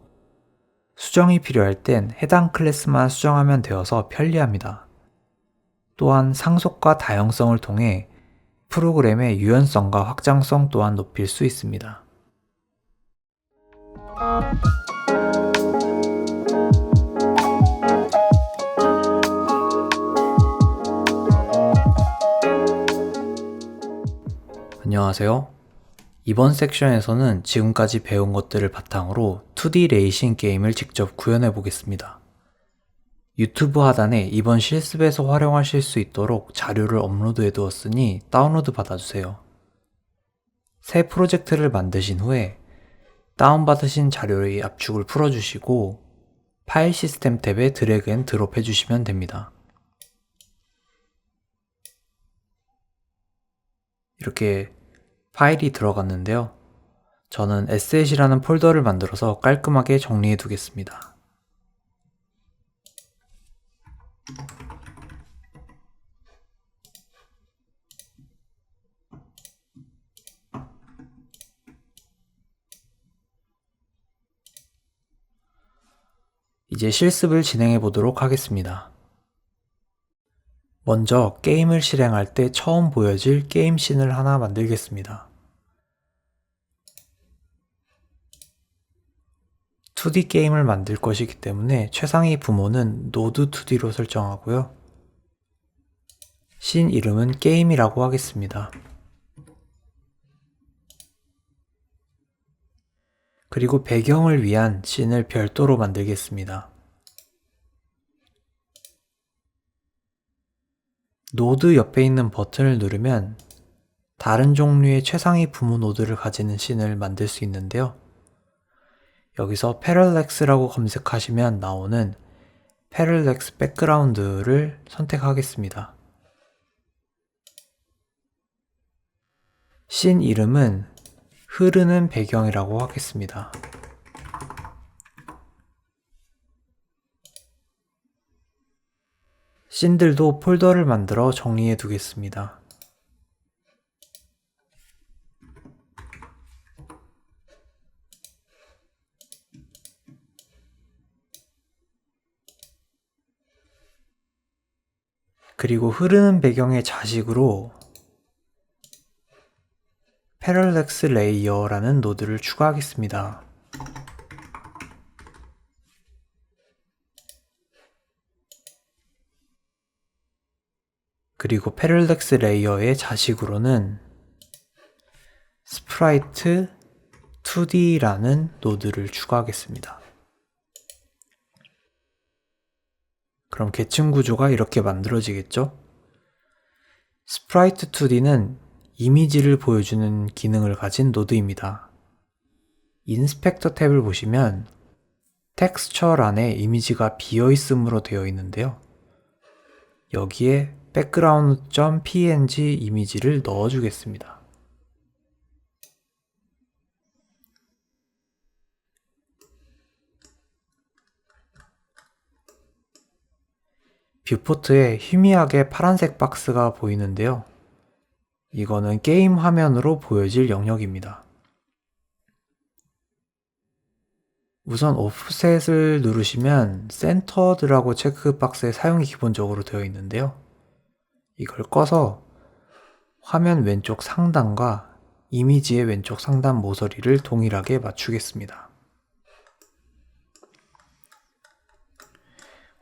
수정이 필요할 땐 해당 클래스만 수정하면 되어서 편리합니다. 또한 상속과 다형성을 통해 프로그램의 유연성과 확장성 또한 높일 수 있습니다. 안녕하세요. 이번 섹션에서는 지금까지 배운 것들을 바탕으로 2D 레이싱 게임을 직접 구현해 보겠습니다. 유튜브 하단에 이번 실습에서 활용하실 수 있도록 자료를 업로드해 두었으니 다운로드 받아주세요. 새 프로젝트를 만드신 후에 다운받으신 자료의 압축을 풀어주시고 파일 시스템 탭에 드래그 앤 드롭 해주시면 됩니다. 이렇게 파일이 들어갔는데요. 저는 asset이라는 폴더를 만들어서 깔끔하게 정리해 두겠습니다. 이제 실습을 진행해 보도록 하겠습니다. 먼저 게임을 실행할 때 처음 보여질 게임 씬을 하나 만들겠습니다. 2D 게임을 만들 것이기 때문에 최상위 부모는 노드2D로 설정하고요. 씬 이름은 게임이라고 하겠습니다. 그리고 배경을 위한 씬을 별도로 만들겠습니다. 노드 옆에 있는 버튼을 누르면 다른 종류의 최상위 부모 노드를 가지는 씬을 만들 수 있는데요. 여기서 패럴렉스라고 검색하시면 나오는 패럴렉스 백그라운드를 선택하겠습니다. 씬 이름은 흐르는 배경이라고 하겠습니다. 씬들도 폴더를 만들어 정리해 두겠습니다. 그리고 흐르는 배경의 자식으로 패럴렉스 레이어라는 노드를 추가하겠습니다. 그리고 패럴렉스 레이어의 자식으로는 스프라이트 2D라는 노드를 추가하겠습니다. 그럼 계층 구조가 이렇게 만들어지겠죠? 스프라이트 2D는 이미지를 보여주는 기능을 가진 노드입니다. 인스펙터 탭을 보시면 텍스처란에 이미지가 비어있음으로 되어 있는데요. 여기에 background.png 이미지를 넣어주겠습니다. 뷰포트에 희미하게 파란색 박스가 보이는데요. 이거는 게임 화면으로 보여질 영역입니다. 우선 오프셋을 누르시면 센터드라고 체크박스의 사용이 기본적으로 되어 있는데요. 이걸 꺼서 화면 왼쪽 상단과 이미지의 왼쪽 상단 모서리를 동일하게 맞추겠습니다.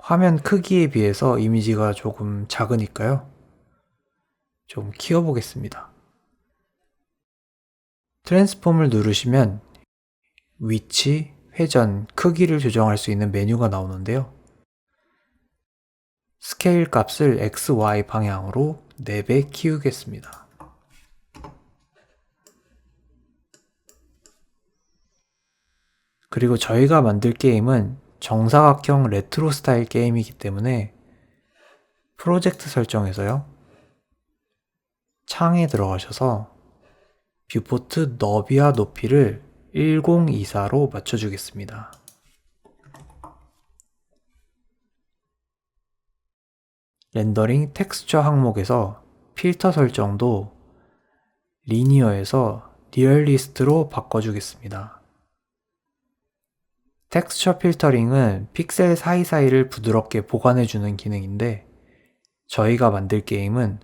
화면 크기에 비해서 이미지가 조금 작으니까요. 좀 키워보겠습니다. 트랜스폼을 누르시면 위치, 회전, 크기를 조정할 수 있는 메뉴가 나오는데요. 스케일 값을 X, Y 방향으로 4배 키우겠습니다. 그리고 저희가 만들 게임은 정사각형 레트로 스타일 게임이기 때문에 프로젝트 설정에서요. 창에 들어가셔서 뷰포트 너비와 높이를 1024로 맞춰주겠습니다. 렌더링 텍스처 항목에서 필터 설정도 리니어에서 리얼리스트로 바꿔주겠습니다. 텍스처 필터링은 픽셀 사이사이를 부드럽게 보관해주는 기능인데 저희가 만들 게임은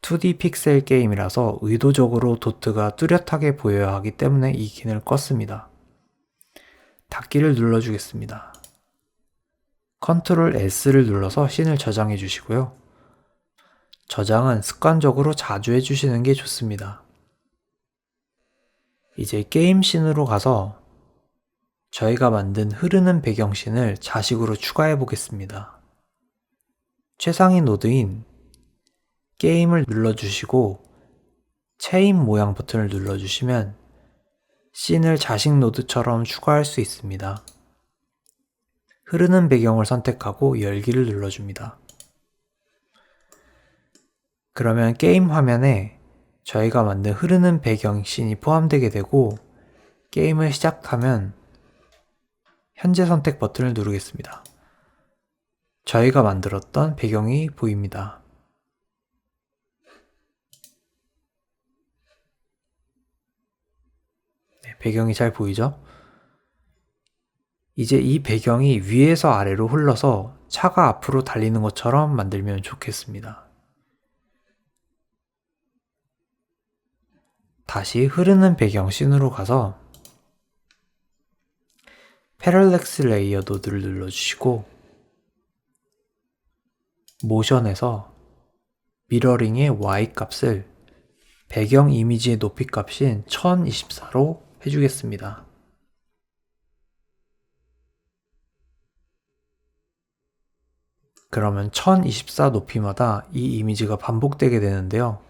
2D 픽셀 게임이라서 의도적으로 도트가 뚜렷하게 보여야 하기 때문에 이 기능을 껐습니다. 닫기를 눌러주겠습니다. 컨트롤 S를 눌러서 씬을 저장해 주시고요. 저장은 습관적으로 자주 해주시는 게 좋습니다. 이제 게임 씬으로 가서 저희가 만든 흐르는 배경 씬을 자식으로 추가해 보겠습니다. 최상위 노드인 게임을 눌러주시고 체인 모양 버튼을 눌러주시면 씬을 자식 노드처럼 추가할 수 있습니다. 흐르는 배경을 선택하고 열기를 눌러줍니다. 그러면 게임 화면에 저희가 만든 흐르는 배경 씬이 포함되게 되고 게임을 시작하면 현재 선택 버튼을 누르겠습니다. 저희가 만들었던 배경이 보입니다. 네, 배경이 잘 보이죠? 이제 이 배경이 위에서 아래로 흘러서 차가 앞으로 달리는 것처럼 만들면 좋겠습니다. 다시 흐르는 배경 씬으로 가서 패럴렉스 레이어 노드를 눌러주시고 모션에서 미러링의 Y 값을 배경 이미지의 높이 값인 1024로 해주겠습니다. 그러면 1024 높이마다 이 이미지가 반복되게 되는데요.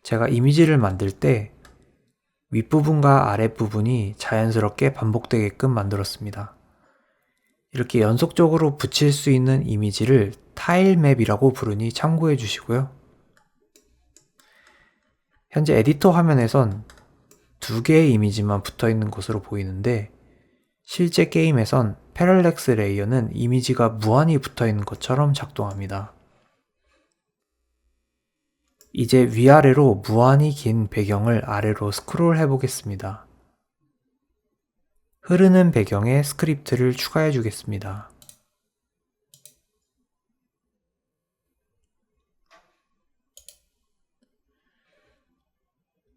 제가 이미지를 만들 때 윗부분과 아랫부분이 자연스럽게 반복되게끔 만들었습니다. 이렇게 연속적으로 붙일 수 있는 이미지를 타일맵이라고 부르니 참고해 주시고요. 현재 에디터 화면에선 2개의 이미지만 붙어 있는 것으로 보이는데 실제 게임에선 패럴렉스 레이어는 이미지가 무한히 붙어 있는 것처럼 작동합니다. 이제 위아래로 무한히 긴 배경을 아래로 스크롤 해보겠습니다. 흐르는 배경에 스크립트를 추가해 주겠습니다.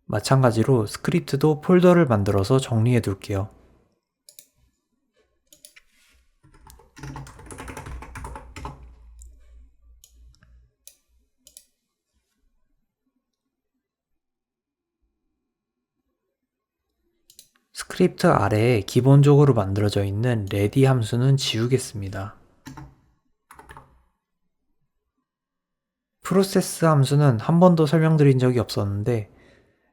마찬가지로 스크립트도 폴더를 만들어서 정리해 둘게요. 스크립트 아래에 기본적으로 만들어져 있는 ready 함수는 지우겠습니다. 프로세스 함수는 한 번도 설명드린 적이 없었는데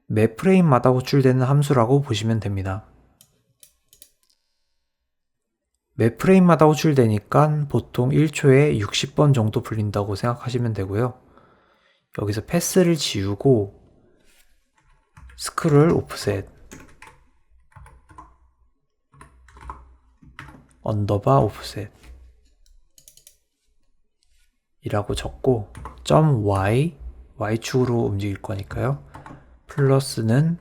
매 프레임마다 호출되는 함수라고 보시면 됩니다. 매 프레임마다 호출되니까 보통 1초에 60번 정도 불린다고 생각하시면 되고요. 여기서 패스를 지우고 스크롤 오프셋 언더바 오프셋 이라고 적고 .y y축으로 움직일 거니까요. 플러스는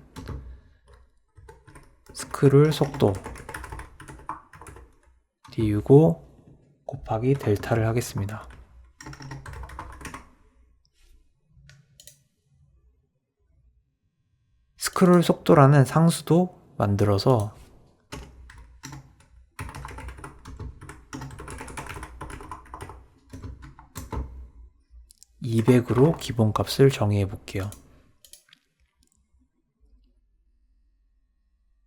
스크롤 속도 띄우고 곱하기 델타를 하겠습니다. 스크롤 속도라는 상수도 만들어서 200으로 기본값을 정의해 볼게요.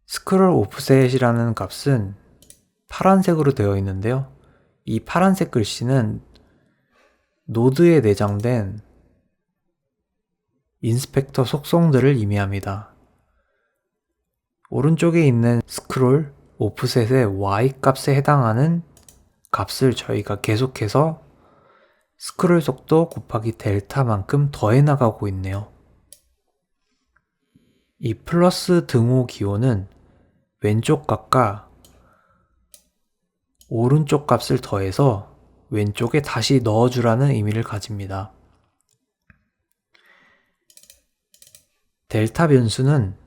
스크롤 오프셋이라는 값은 파란색으로 되어 있는데요. 이 파란색 글씨는 노드에 내장된 인스펙터 속성들을 의미합니다. 오른쪽에 있는 스크롤 오프셋의 y 값에 해당하는 값을 저희가 계속해서 스크롤 속도 곱하기 델타만큼 더해 나가고 있네요. 이 플러스 등호 기호는 왼쪽 값과 오른쪽 값을 더해서 왼쪽에 다시 넣어주라는 의미를 가집니다. 델타 변수는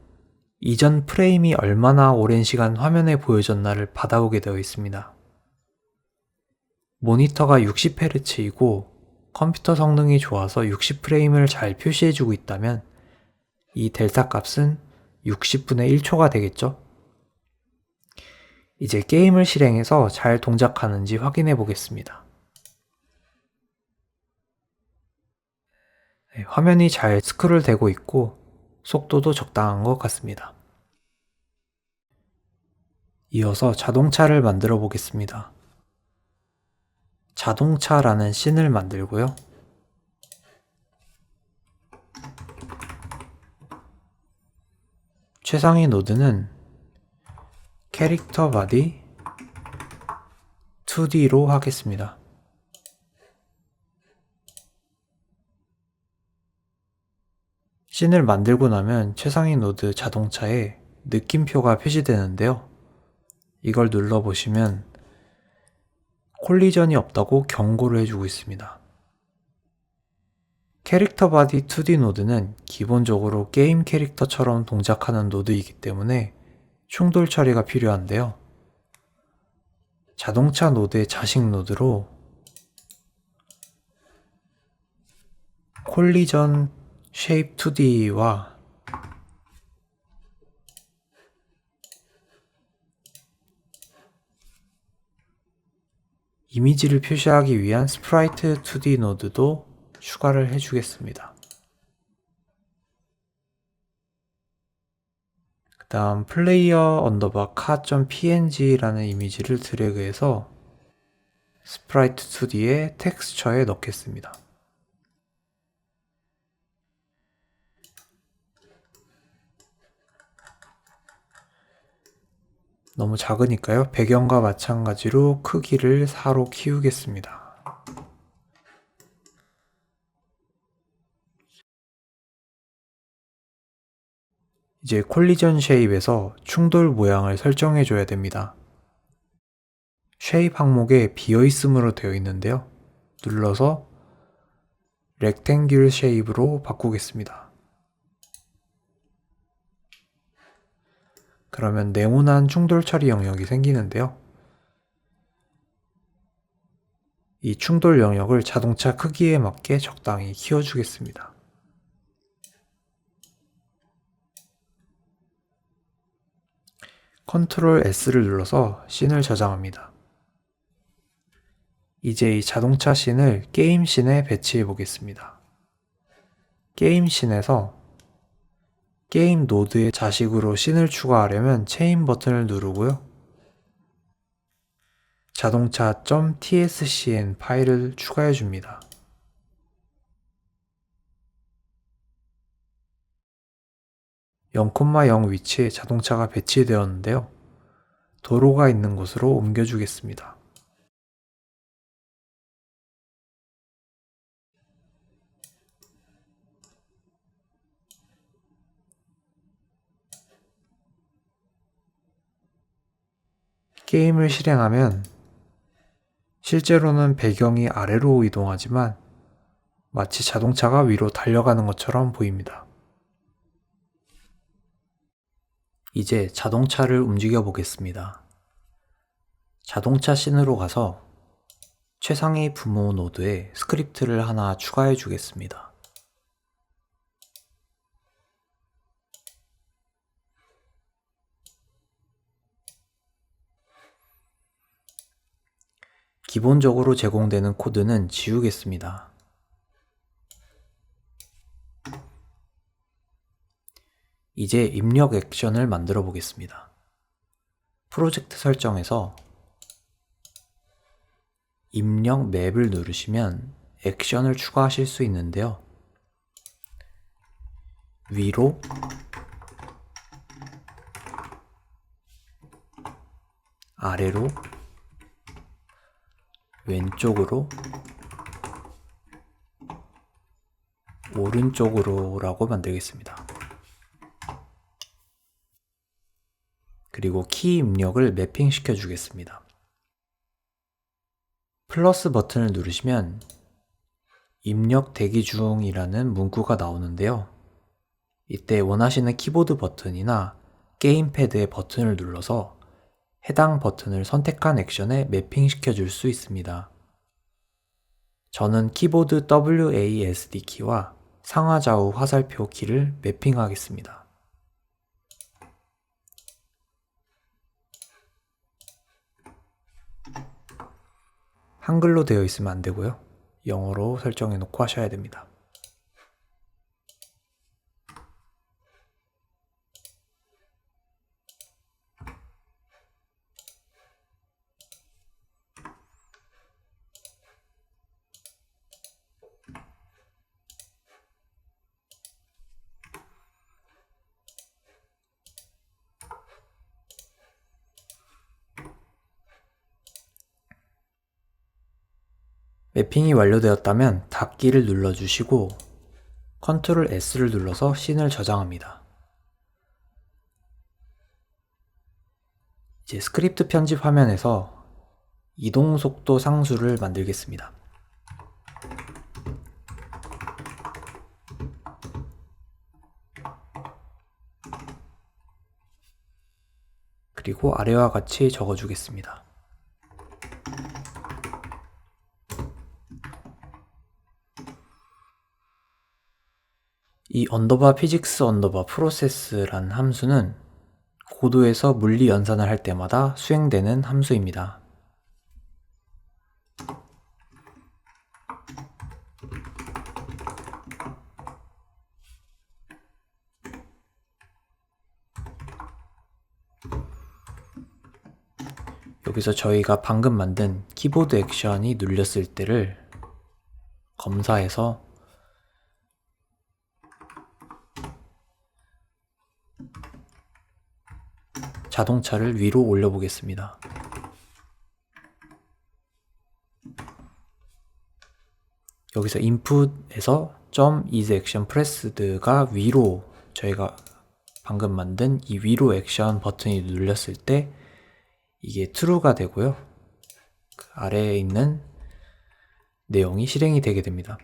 이전 프레임이 얼마나 오랜 시간 화면에 보여졌나를 받아오게 되어 있습니다. 모니터가 60Hz이고 컴퓨터 성능이 좋아서 60프레임을 잘 표시해주고 있다면 이 델타 값은 60분의 1초가 되겠죠? 이제 게임을 실행해서 잘 동작하는지 확인해 보겠습니다. 네, 화면이 잘 스크롤 되고 있고 속도도 적당한 것 같습니다. 이어서 자동차를 만들어 보겠습니다. 자동차라는 씬을 만들고요. 최상위 노드는 캐릭터 바디 2D로 하겠습니다. 씬을 만들고 나면 최상위 노드 자동차에 느낌표가 표시되는데요. 이걸 눌러보시면 콜리전이 없다고 경고를 해주고 있습니다. 캐릭터 바디 2D 노드는 기본적으로 게임 캐릭터처럼 동작하는 노드이기 때문에 충돌 처리가 필요한데요. 자동차 노드의 자식 노드로 콜리전 쉐입 2D와 이미지를 표시하기 위한 스프라이트 2D 노드도 추가를 해주겠습니다. 그 다음 플레이어 언더바 카.png라는 이미지를 드래그해서 스프라이트 2D의 텍스처에 넣겠습니다. 너무 작으니까요. 배경과 마찬가지로 크기를 4로 키우겠습니다. 이제 콜리전 쉐입에서 충돌 모양을 설정해 줘야 됩니다. 쉐입 항목에 비어있음으로 되어 있는데요. 눌러서 렉탱귤 쉐입으로 바꾸겠습니다. 그러면 네모난 충돌 처리 영역이 생기는데요. 이 충돌 영역을 자동차 크기에 맞게 적당히 키워주겠습니다. 컨트롤 S를 눌러서 씬을 저장합니다. 이제 이 자동차 씬을 게임 씬에 배치해 보겠습니다. 게임 씬에서 게임 노드의 자식으로 씬을 추가하려면 체인 버튼을 누르고요. 자동차.tscn 파일을 추가해 줍니다. (0,0) 위치에 자동차가 배치되었는데요. 도로가 있는 곳으로 옮겨주겠습니다. 게임을 실행하면 실제로는 배경이 아래로 이동하지만 마치 자동차가 위로 달려가는 것처럼 보입니다. 이제 자동차를 움직여 보겠습니다. 자동차 씬으로 가서 최상위 부모 노드에 스크립트를 하나 추가해 주겠습니다. 기본적으로 제공되는 코드는 지우겠습니다. 이제 입력 액션을 만들어 보겠습니다. 프로젝트 설정에서 입력 맵을 누르시면 액션을 추가하실 수 있는데요. 위로, 아래로, 왼쪽으로, 오른쪽으로 라고 만들겠습니다. 그리고 키 입력을 매핑 시켜 주겠습니다. 플러스 버튼을 누르시면 입력 대기 중이라는 문구가 나오는데요. 이때 원하시는 키보드 버튼이나 게임패드의 버튼을 눌러서 해당 버튼을 선택한 액션에 매핑 시켜줄 수 있습니다. 저는 키보드 WASD 키와 상하좌우 화살표 키를 매핑하겠습니다. 한글로 되어 있으면 안 되고요. 영어로 설정해 놓고 하셔야 됩니다. 매핑이 완료되었다면 닫기를 눌러주시고 Ctrl S를 눌러서 씬을 저장합니다. 이제 스크립트 편집 화면에서 이동속도 상수를 만들겠습니다. 그리고 아래와 같이 적어주겠습니다. 이 physics process란 함수는 고도에서 물리 연산을 할 때마다 수행되는 함수입니다. 여기서 저희가 방금 만든 키보드 액션이 눌렸을 때를 검사해서 자동차를 위로 올려 보겠습니다. 여기서 input에서 .isActionPressed가 위로, 저희가 방금 만든 이 위로 액션 버튼이 눌렸을 때 이게 true가 되고요. 그 아래에 있는 내용이 실행이 되게 됩니다.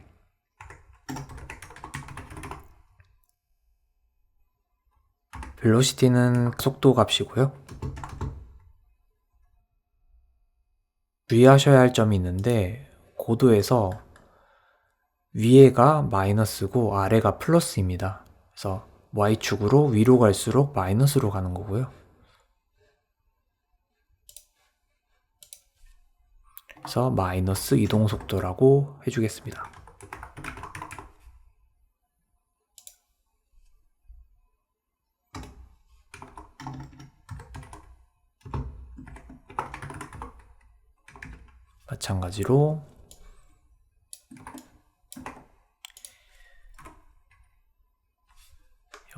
벨로시티는 속도 값이고요. 주의하셔야 할 점이 있는데 고도에서 위에가 마이너스고 아래가 플러스입니다. 그래서 Y축으로 위로 갈수록 마이너스로 가는 거고요. 그래서 마이너스 이동속도라고 해주겠습니다. 마찬가지로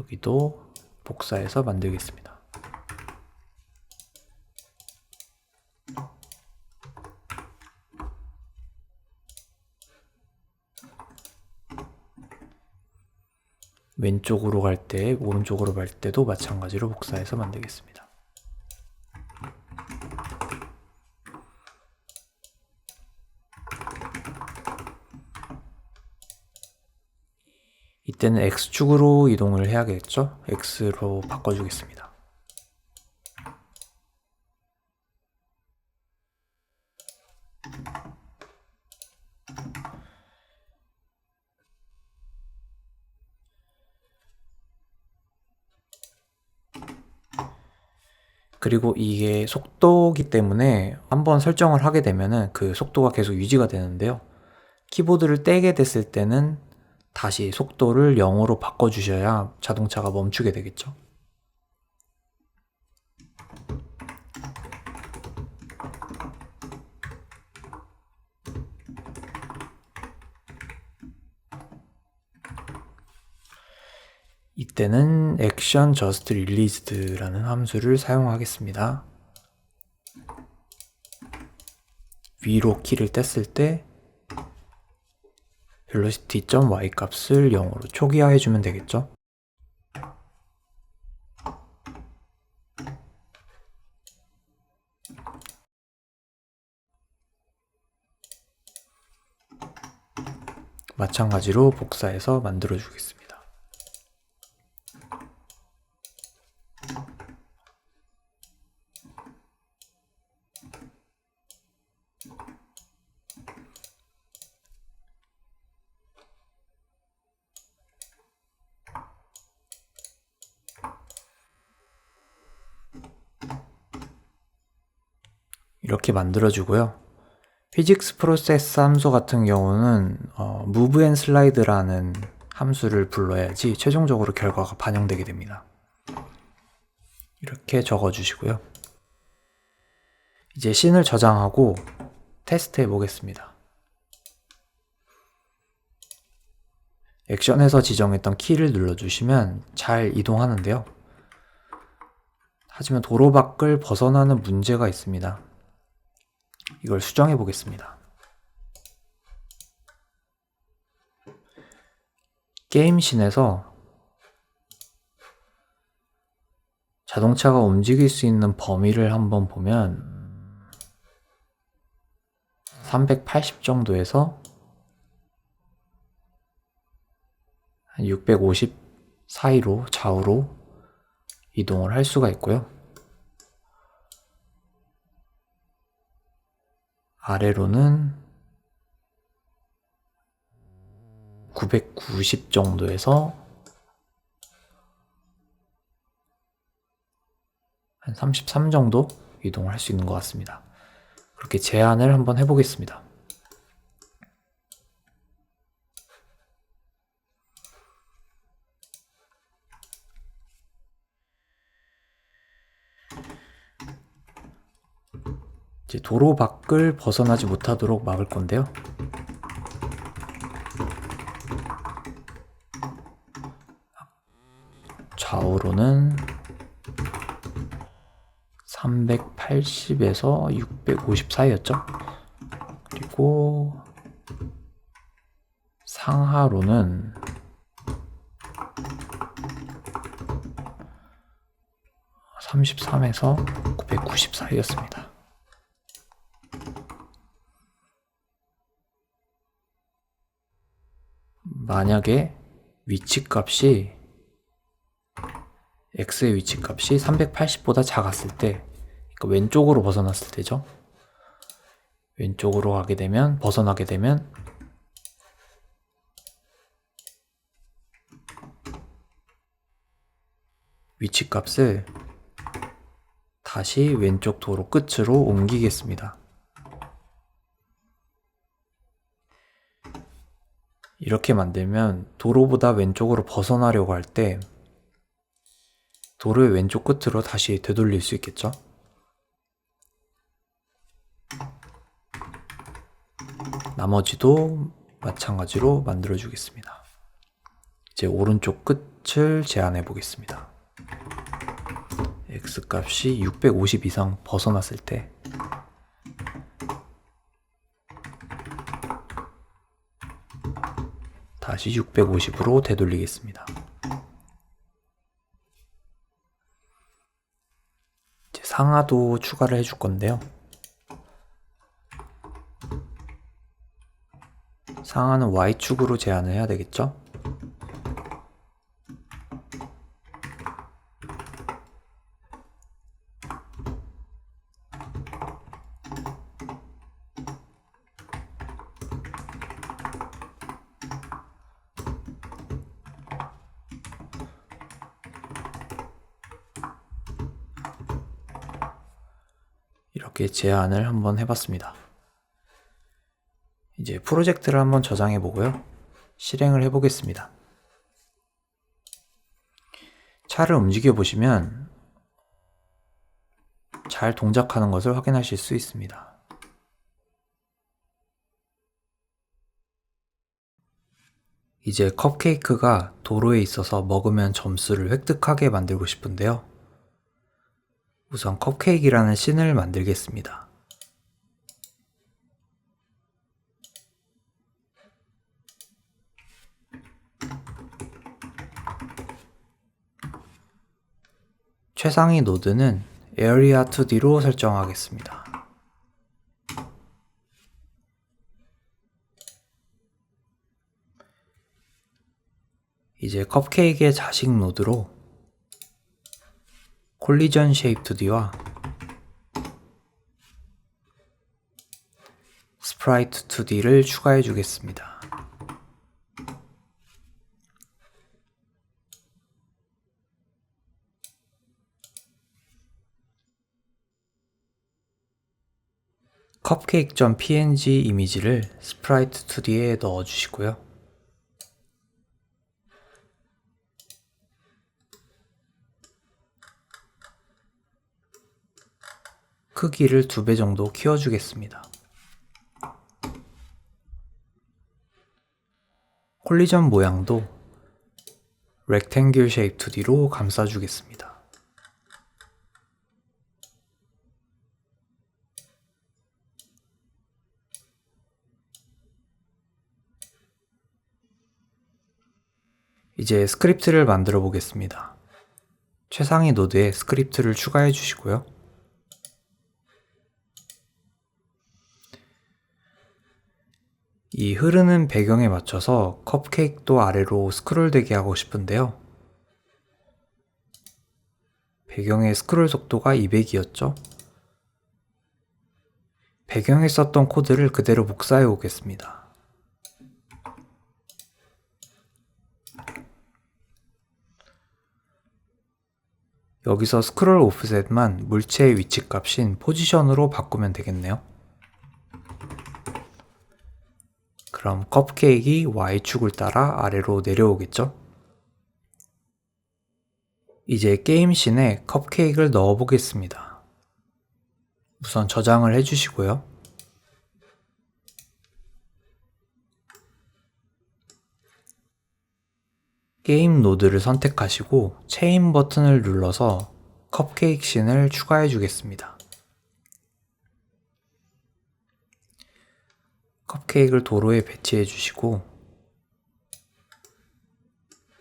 여기도 복사해서 만들겠습니다. 왼쪽으로 갈 때, 오른쪽으로 갈 때도 마찬가지로 복사해서 만들겠습니다. 이때는 X축으로 이동을 해야겠죠? X로 바꿔주겠습니다. 그리고 이게 속도기 때문에 한번 설정을 하게 되면은 그 속도가 계속 유지가 되는데요. 키보드를 떼게 됐을 때는 다시 속도를 0으로 바꿔주셔야 자동차가 멈추게 되겠죠. 이때는 action just released라는 함수를 사용하겠습니다. 위로 키를 뗐을 때 velocity.y 값을 0으로 초기화해주면 되겠죠. 마찬가지로 복사해서 만들어 주겠습니다. 이렇게 만들어주고요. 피직스 프로세스 함수 같은 경우는 move and slide라는 함수를 불러야지 최종적으로 결과가 반영되게 됩니다. 이렇게 적어주시고요. 이제 씬을 저장하고 테스트해 보겠습니다. 액션에서 지정했던 키를 눌러주시면 잘 이동하는데요. 하지만 도로 밖을 벗어나는 문제가 있습니다. 이걸 수정해 보겠습니다. 게임씬에서 자동차가 움직일 수 있는 범위를 한번 보면 380 정도에서 한 650 사이로 좌우로 이동을 할 수가 있고요. 아래로는 990 정도에서 한 33 정도 이동을 할 수 있는 것 같습니다. 그렇게 제한을 한번 해보겠습니다. 이제 도로 밖을 벗어나지 못하도록 막을 건데요. 좌우로는 380에서 650 사이였죠. 그리고 상하로는 33에서 990 사이였습니다. 만약에 위치값이 x의 위치값이 380보다 작았을 때, 그러니까 왼쪽으로 벗어났을 때죠. 왼쪽으로 가게 되면, 벗어나게 되면 위치값을 다시 왼쪽 도로 끝으로 옮기겠습니다. 이렇게 만들면 도로보다 왼쪽으로 벗어나려고 할 때 도로의 왼쪽 끝으로 다시 되돌릴 수 있겠죠? 나머지도 마찬가지로 만들어 주겠습니다. 이제 오른쪽 끝을 제한해 보겠습니다. X값이 650 이상 벗어났을 때 다시 650으로 되돌리겠습니다. 이제 상하도 추가를 해줄 건데요. 상하는 Y축으로 제한을 해야 되겠죠? 이렇게 제안을 한번 해봤습니다. 이제 프로젝트를 한번 저장해 보고요. 실행을 해보겠습니다. 차를 움직여 보시면 잘 동작하는 것을 확인하실 수 있습니다. 이제 컵케이크가 도로에 있어서 먹으면 점수를 획득하게 만들고 싶은데요. 우선 컵케이크라는 씬을 만들겠습니다. 최상위 노드는 Area 2D로 설정하겠습니다. 이제 컵케이크의 자식 노드로 콜리전 쉐입 2D와 스프라이트 2D를 추가해 주겠습니다. cupcake.png 이미지를 스프라이트 2D에 넣어 주시고요. 크기를 2배 정도 키워주겠습니다. 콜리전 모양도 Rectangle Shape 2D로 감싸주겠습니다. 이제 스크립트를 만들어 보겠습니다. 최상위 노드에 스크립트를 추가해 주시고요. 이 흐르는 배경에 맞춰서 컵케이크도 아래로 스크롤되게 하고 싶은데요. 배경의 스크롤 속도가 200이었죠? 배경에 썼던 코드를 그대로 복사해 오겠습니다. 여기서 스크롤 오프셋만 물체의 위치 값인 포지션으로 바꾸면 되겠네요. 그럼 컵케이크가 Y축을 따라 아래로 내려오겠죠? 이제 게임씬에 컵케이크를 넣어 보겠습니다. 우선 저장을 해주시고요. 게임 노드를 선택하시고 체인 버튼을 눌러서 컵케이크 씬을 추가해 주겠습니다. 컵케이크를 도로에 배치해 주시고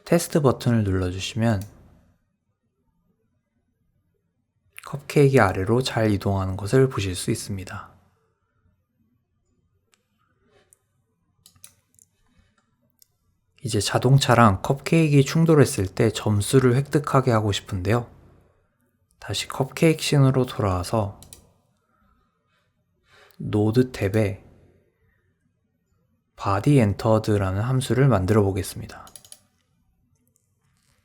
테스트 버튼을 눌러주시면 컵케이크 아래로 잘 이동하는 것을 보실 수 있습니다. 이제 자동차랑 컵케이크가 충돌했을 때 점수를 획득하게 하고 싶은데요. 다시 컵케이크 씬으로 돌아와서 노드 탭에 body entered라는 함수를 만들어 보겠습니다.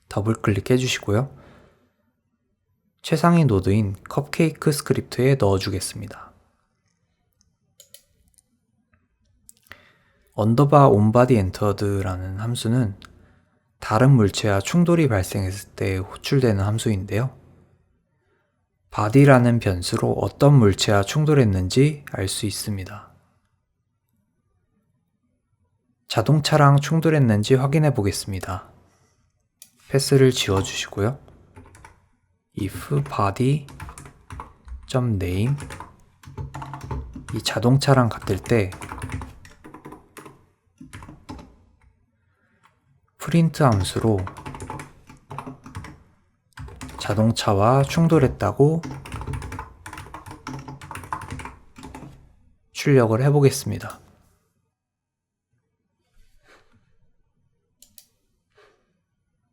더블 클릭해 주시고요. 최상위 노드인 컵케이크 스크립트에 넣어 주겠습니다. 언더바 onBody entered라는 함수는 다른 물체와 충돌이 발생했을 때 호출되는 함수인데요. body라는 변수로 어떤 물체와 충돌했는지 알 수 있습니다. 자동차랑 충돌했는지 확인해 보겠습니다. 패스를 지워주시고요. if body.name 이 자동차랑 같을 때 프린트 함수로 자동차와 충돌했다고 출력을 해보겠습니다.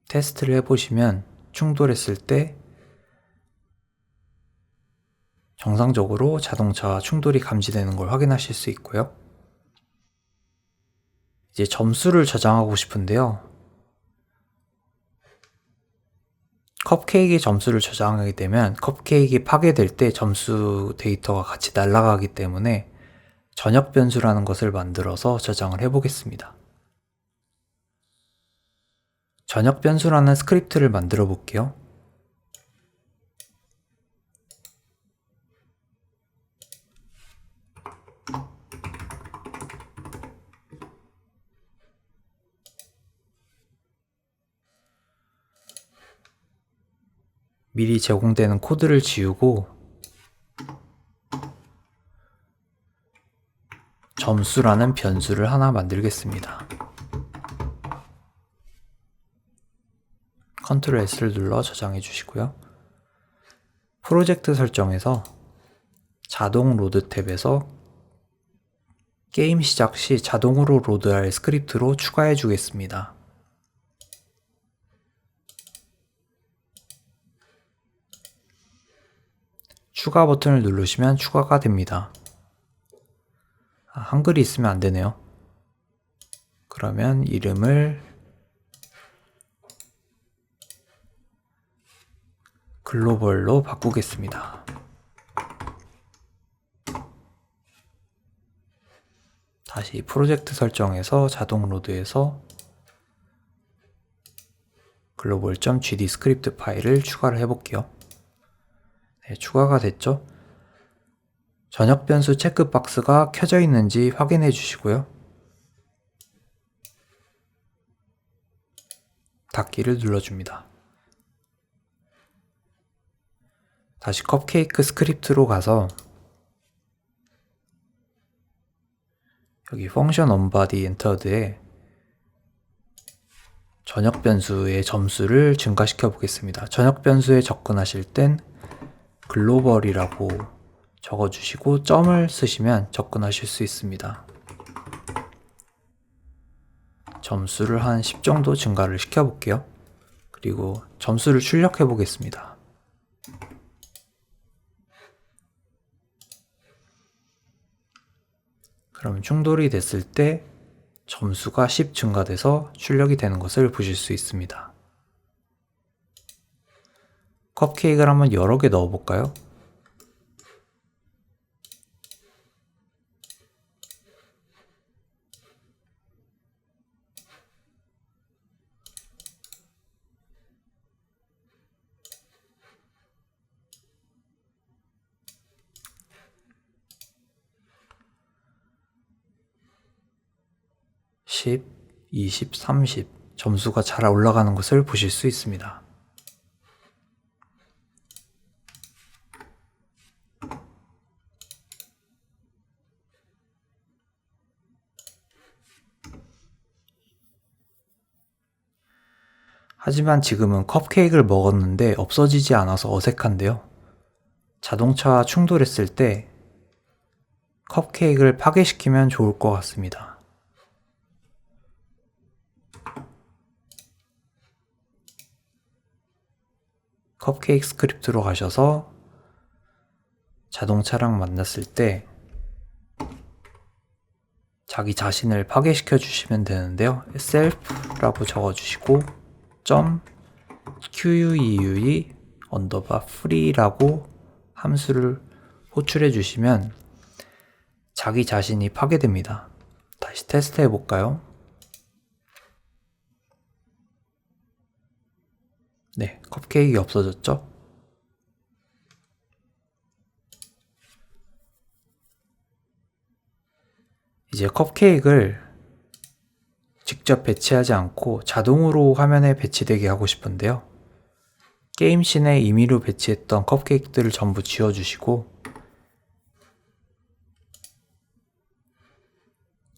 테스트를 해보시면 충돌했을 때 정상적으로 자동차와 충돌이 감지되는 걸 확인하실 수 있고요. 이제 점수를 저장하고 싶은데요. 컵케이크의 점수를 저장하게 되면 컵케이크가 파괴될 때 점수 데이터가 같이 날아가기 때문에 전역 변수라는 것을 만들어서 저장을 해보겠습니다. 전역 변수라는 스크립트를 만들어 볼게요. 미리 제공되는 코드를 지우고 점수라는 변수를 하나 만들겠습니다. Ctrl S를 눌러 저장해 주시고요. 프로젝트 설정에서 자동 로드 탭에서 게임 시작 시 자동으로 로드할 스크립트로 추가해 주겠습니다. 추가 버튼을 누르시면 추가가 됩니다. 한글이 있으면 안 되네요. 그러면 이름을 글로벌로 바꾸겠습니다. 다시 프로젝트 설정에서 자동 로드에서 global.gd 스크립트 파일을 추가를 해볼게요. 네, 추가가 됐죠? 전역 변수 체크박스가 켜져 있는지 확인해 주시고요. 닫기를 눌러줍니다. 다시 컵케이크 스크립트로 가서 여기 function onBody entered에 전역 변수의 점수를 증가시켜 보겠습니다. 전역 변수에 접근하실 땐 글로벌이라고 적어주시고 점을 쓰시면 접근하실 수 있습니다. 점수를 한 10 정도 증가를 시켜 볼게요. 그리고 점수를 출력해 보겠습니다. 그럼 충돌이 됐을 때 점수가 10 증가돼서 출력이 되는 것을 보실 수 있습니다. 컵케이크를 한번 여러 개 넣어 볼까요? (10), (20), (30) 점수가 잘 올라가는 것을 보실 수 있습니다. 하지만 지금은 컵케이크를 먹었는데 없어지지 않아서 어색한데요. 자동차와 충돌했을 때 컵케이크를 파괴시키면 좋을 것 같습니다. 컵케이크 스크립트로 가셔서 자동차랑 만났을 때 자기 자신을 파괴시켜 주시면 되는데요. self라고 적어주시고 .queue free라고 함수를 호출해 주시면 자기 자신이 파괴됩니다. 다시 테스트 해볼까요? 네, 컵케이크가 없어졌죠? 이제 컵케이크를 직접 배치하지 않고 자동으로 화면에 배치되게 하고 싶은데요. 게임씬에 임의로 배치했던 컵케이크들을 전부 지워주시고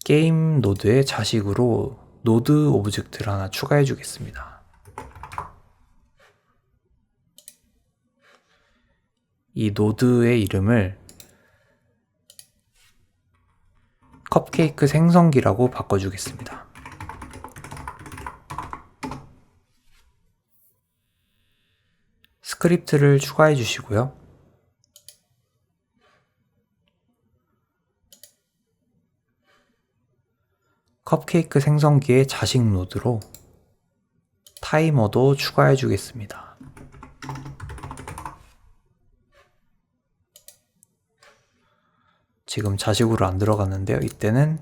게임 노드에 자식으로 노드 오브젝트를 하나 추가해 주겠습니다. 이 노드의 이름을 컵케이크 생성기라고 바꿔주겠습니다. 스크립트를 추가해 주시고요. 컵케이크 생성기의 자식 노드로 타이머도 추가해 주겠습니다. 지금 자식으로 안 들어갔는데요. 이때는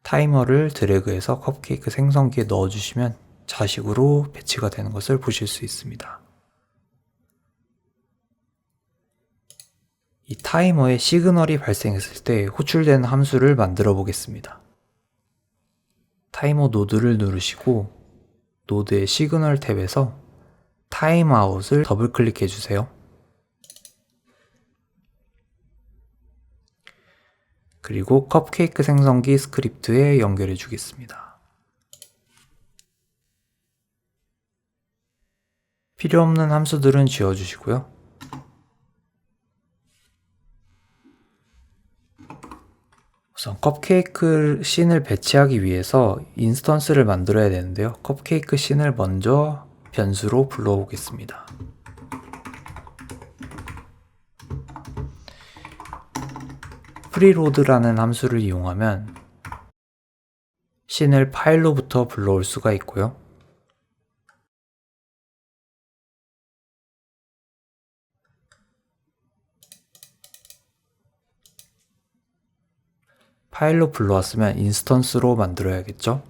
타이머를 드래그해서 컵케이크 생성기에 넣어주시면 자식으로 배치가 되는 것을 보실 수 있습니다. 이 타이머에 시그널이 발생했을 때 호출되는 함수를 만들어 보겠습니다. 타이머 노드를 누르시고 노드의 시그널 탭에서 타임아웃을 더블 클릭해 주세요. 그리고 컵케이크 생성기 스크립트에 연결해 주겠습니다. 필요 없는 함수들은 지워주시고요. 우선 컵케이크 씬을 배치하기 위해서 인스턴스를 만들어야 되는데요. 컵케이크 씬을 먼저 변수로 불러오겠습니다. 프리로드라는 함수를 이용하면 씬을 파일로부터 불러올 수가 있고요. 파일로 불러왔으면 인스턴스로 만들어야겠죠?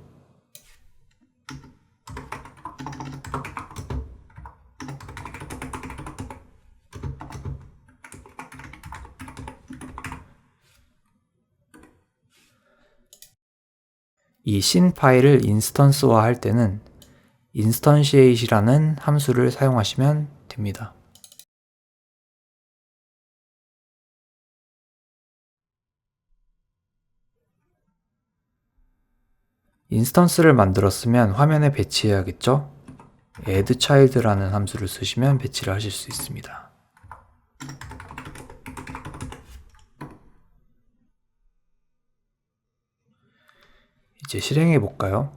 이 씬 파일을 인스턴스화 할 때는 instantiate이라는 함수를 사용하시면 됩니다. 인스턴스를 만들었으면 화면에 배치해야겠죠? addchild라는 함수를 쓰시면 배치를 하실 수 있습니다. 이제 실행해 볼까요?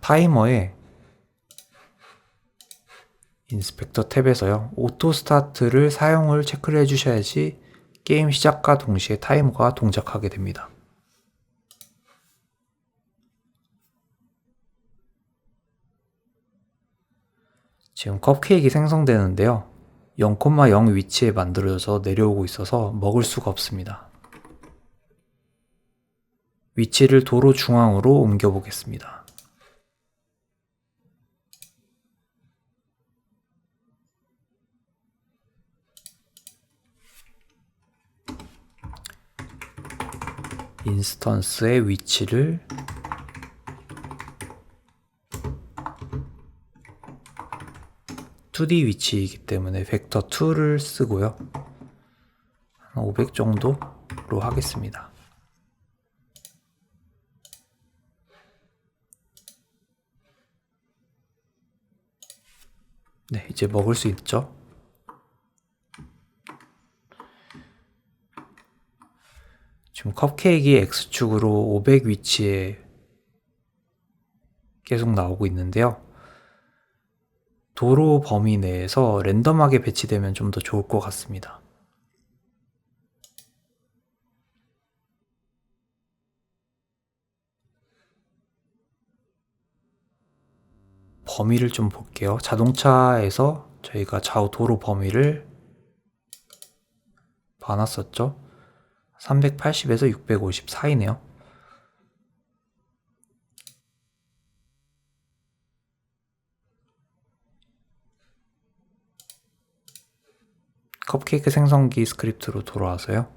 타이머에 인스펙터 탭에서요. 오토 스타트를 사용을 체크를 해주셔야지 게임 시작과 동시에 타이머가 동작하게 됩니다. 지금 컵케이크 생성되는데요. 0,0 위치에 만들어져서 내려오고 있어서 먹을 수가 없습니다. 위치를 도로 중앙으로 옮겨 보겠습니다. 인스턴스의 위치를 (2D) 위치이기 때문에 벡터 2를 쓰고요. 500 정도로 하겠습니다. 네, 이제 먹을 수 있죠. 지금 컵케이크이 X축으로 500 위치에 계속 나오고 있는데요. 도로 범위 내에서 랜덤하게 배치되면 좀 더 좋을 것 같습니다. 범위를 좀 볼게요. 자동차에서 저희가 좌우 도로 범위를 봐놨었죠. 380에서 650 사이네요. 컵케이크 생성기 스크립트로 돌아와서요.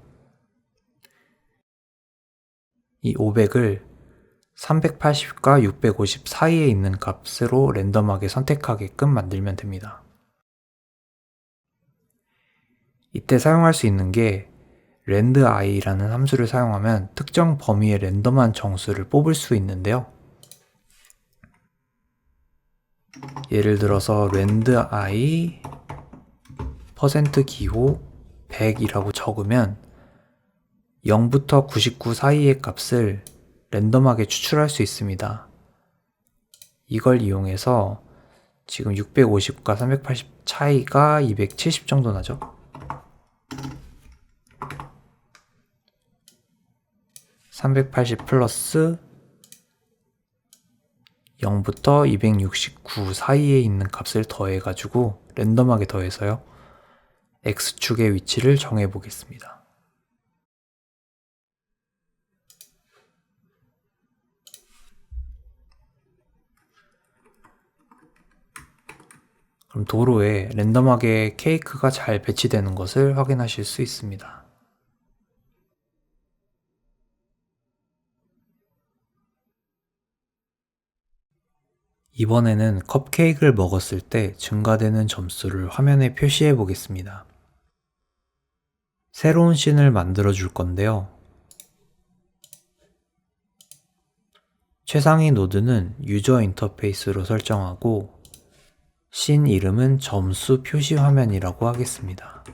이 500을 380과 650 사이에 있는 값으로 랜덤하게 선택하게끔 만들면 됩니다. 이때 사용할 수 있는 게 randi라는 함수를 사용하면 특정 범위의 랜덤한 정수를 뽑을 수 있는데요. 예를 들어서 randi %기호 100이라고 적으면 0부터 99 사이의 값을 랜덤하게 추출할 수 있습니다. 이걸 이용해서 지금 650과 380 차이가 270 정도 나죠. 380 플러스 0부터 269 사이에 있는 값을 더해가지고 랜덤하게 더해서요. X축의 위치를 정해 보겠습니다. 그럼 도로에 랜덤하게 케이크가 잘 배치되는 것을 확인하실 수 있습니다. 이번에는 컵케이크를 먹었을 때 증가되는 점수를 화면에 표시해 보겠습니다. 새로운 씬을 만들어 줄 건데요. 최상위 노드는 유저 인터페이스로 설정하고 씬 이름은 점수 표시 화면이라고 하겠습니다.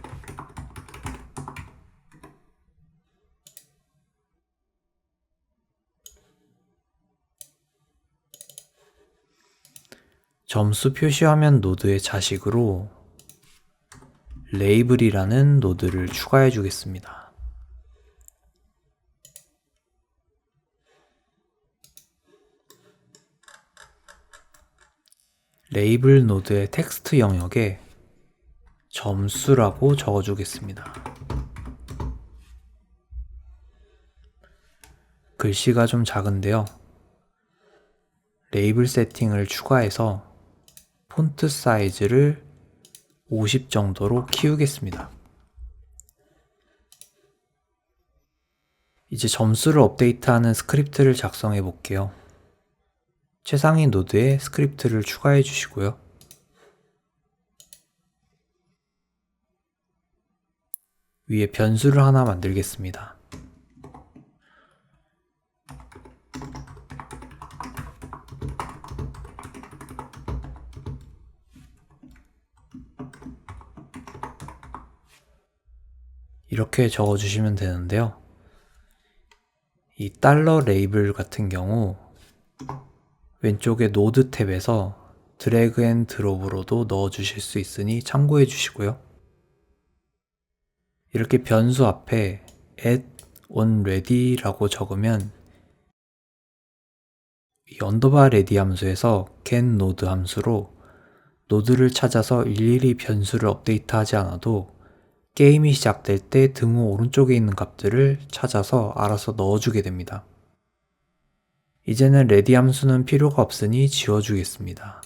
점수 표시 화면 노드의 자식으로 레이블이라는 노드를 추가해 주겠습니다. 레이블 노드의 텍스트 영역에 점수라고 적어주겠습니다. 글씨가 좀 작은데요. 레이블 세팅을 추가해서 폰트 사이즈를 50 정도로 키우겠습니다. 이제 점수를 업데이트하는 스크립트를 작성해 볼게요. 최상위 노드에 스크립트를 추가해 주시고요. 위에 변수를 하나 만들겠습니다. 이렇게 적어주시면 되는데요. 이 달러 레이블 같은 경우 왼쪽에 노드 탭에서 드래그 앤 드롭으로도 넣어 주실 수 있으니 참고해 주시고요. 이렇게 변수 앞에 add on ready라고 적으면 이 언더바 ready 함수에서 get node 함수로 노드를 찾아서 일일이 변수를 업데이트하지 않아도 게임이 시작될 때 등호 오른쪽에 있는 값들을 찾아서 알아서 넣어주게 됩니다. 이제는 ready 함수는 필요가 없으니 지워주겠습니다.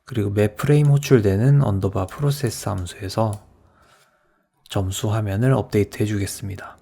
그리고 매 프레임 호출되는 언더바 프로세스 함수에서 점수 화면을 업데이트 해주겠습니다.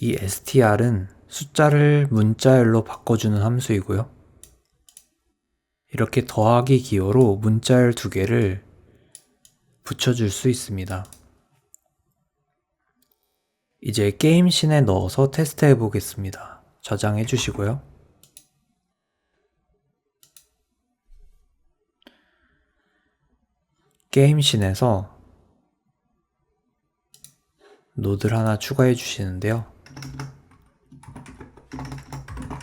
이 str은 숫자를 문자열로 바꿔주는 함수이고요. 이렇게 더하기 기호로 문자열 2개를 붙여줄 수 있습니다. 이제 게임 씬에 넣어서 테스트해 보겠습니다. 저장해 주시고요. 게임 씬에서 노드를 하나 추가해 주시는데요.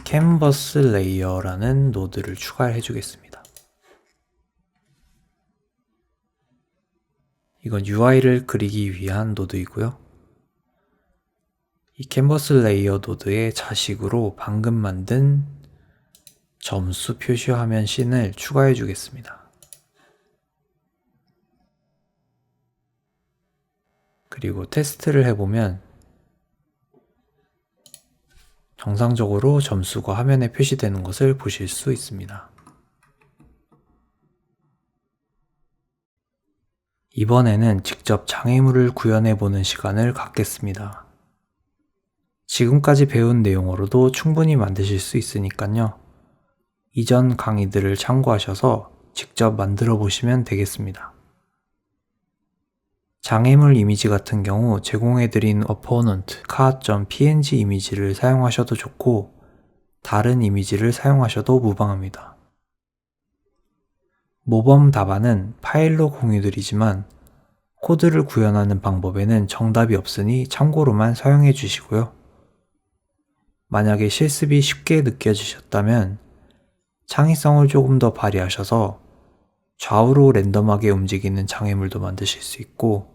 캔버스 레이어라는 노드를 추가해 주겠습니다. 이건 UI를 그리기 위한 노드이고요. 이 캔버스 레이어 노드의 자식으로 방금 만든 점수 표시화면 씬을 추가해 주겠습니다. 그리고 테스트를 해보면 정상적으로 점수가 화면에 표시되는 것을 보실 수 있습니다. 이번에는 직접 장애물을 구현해보는 시간을 갖겠습니다. 지금까지 배운 내용으로도 충분히 만드실 수 있으니까요. 이전 강의들을 참고하셔서 직접 만들어 보시면 되겠습니다. 장애물 이미지 같은 경우 제공해드린 opponent car.png 이미지를 사용하셔도 좋고 다른 이미지를 사용하셔도 무방합니다. 모범 답안은 파일로 공유드리지만 코드를 구현하는 방법에는 정답이 없으니 참고로만 사용해 주시고요. 만약에 실습이 쉽게 느껴지셨다면 창의성을 조금 더 발휘하셔서 좌우로 랜덤하게 움직이는 장애물도 만드실 수 있고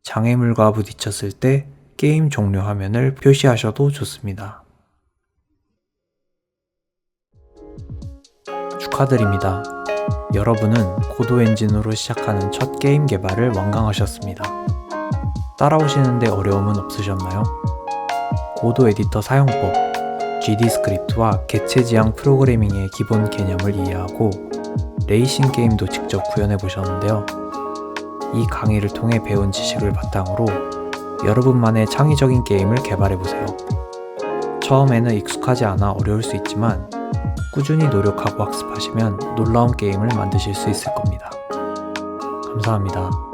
장애물과 부딪혔을 때 게임 종료 화면을 표시하셔도 좋습니다. 축하드립니다. 여러분은 고도 엔진으로 시작하는 첫 게임 개발을 완강하셨습니다. 따라오시는데 어려움은 없으셨나요? 고도 에디터 사용법, GD 스크립트와 객체 지향 프로그래밍의 기본 개념을 이해하고 레이싱 게임도 직접 구현해 보셨는데요. 이 강의를 통해 배운 지식을 바탕으로 여러분만의 창의적인 게임을 개발해 보세요. 처음에는 익숙하지 않아 어려울 수 있지만 꾸준히 노력하고 학습하시면 놀라운 게임을 만드실 수 있을 겁니다. 감사합니다.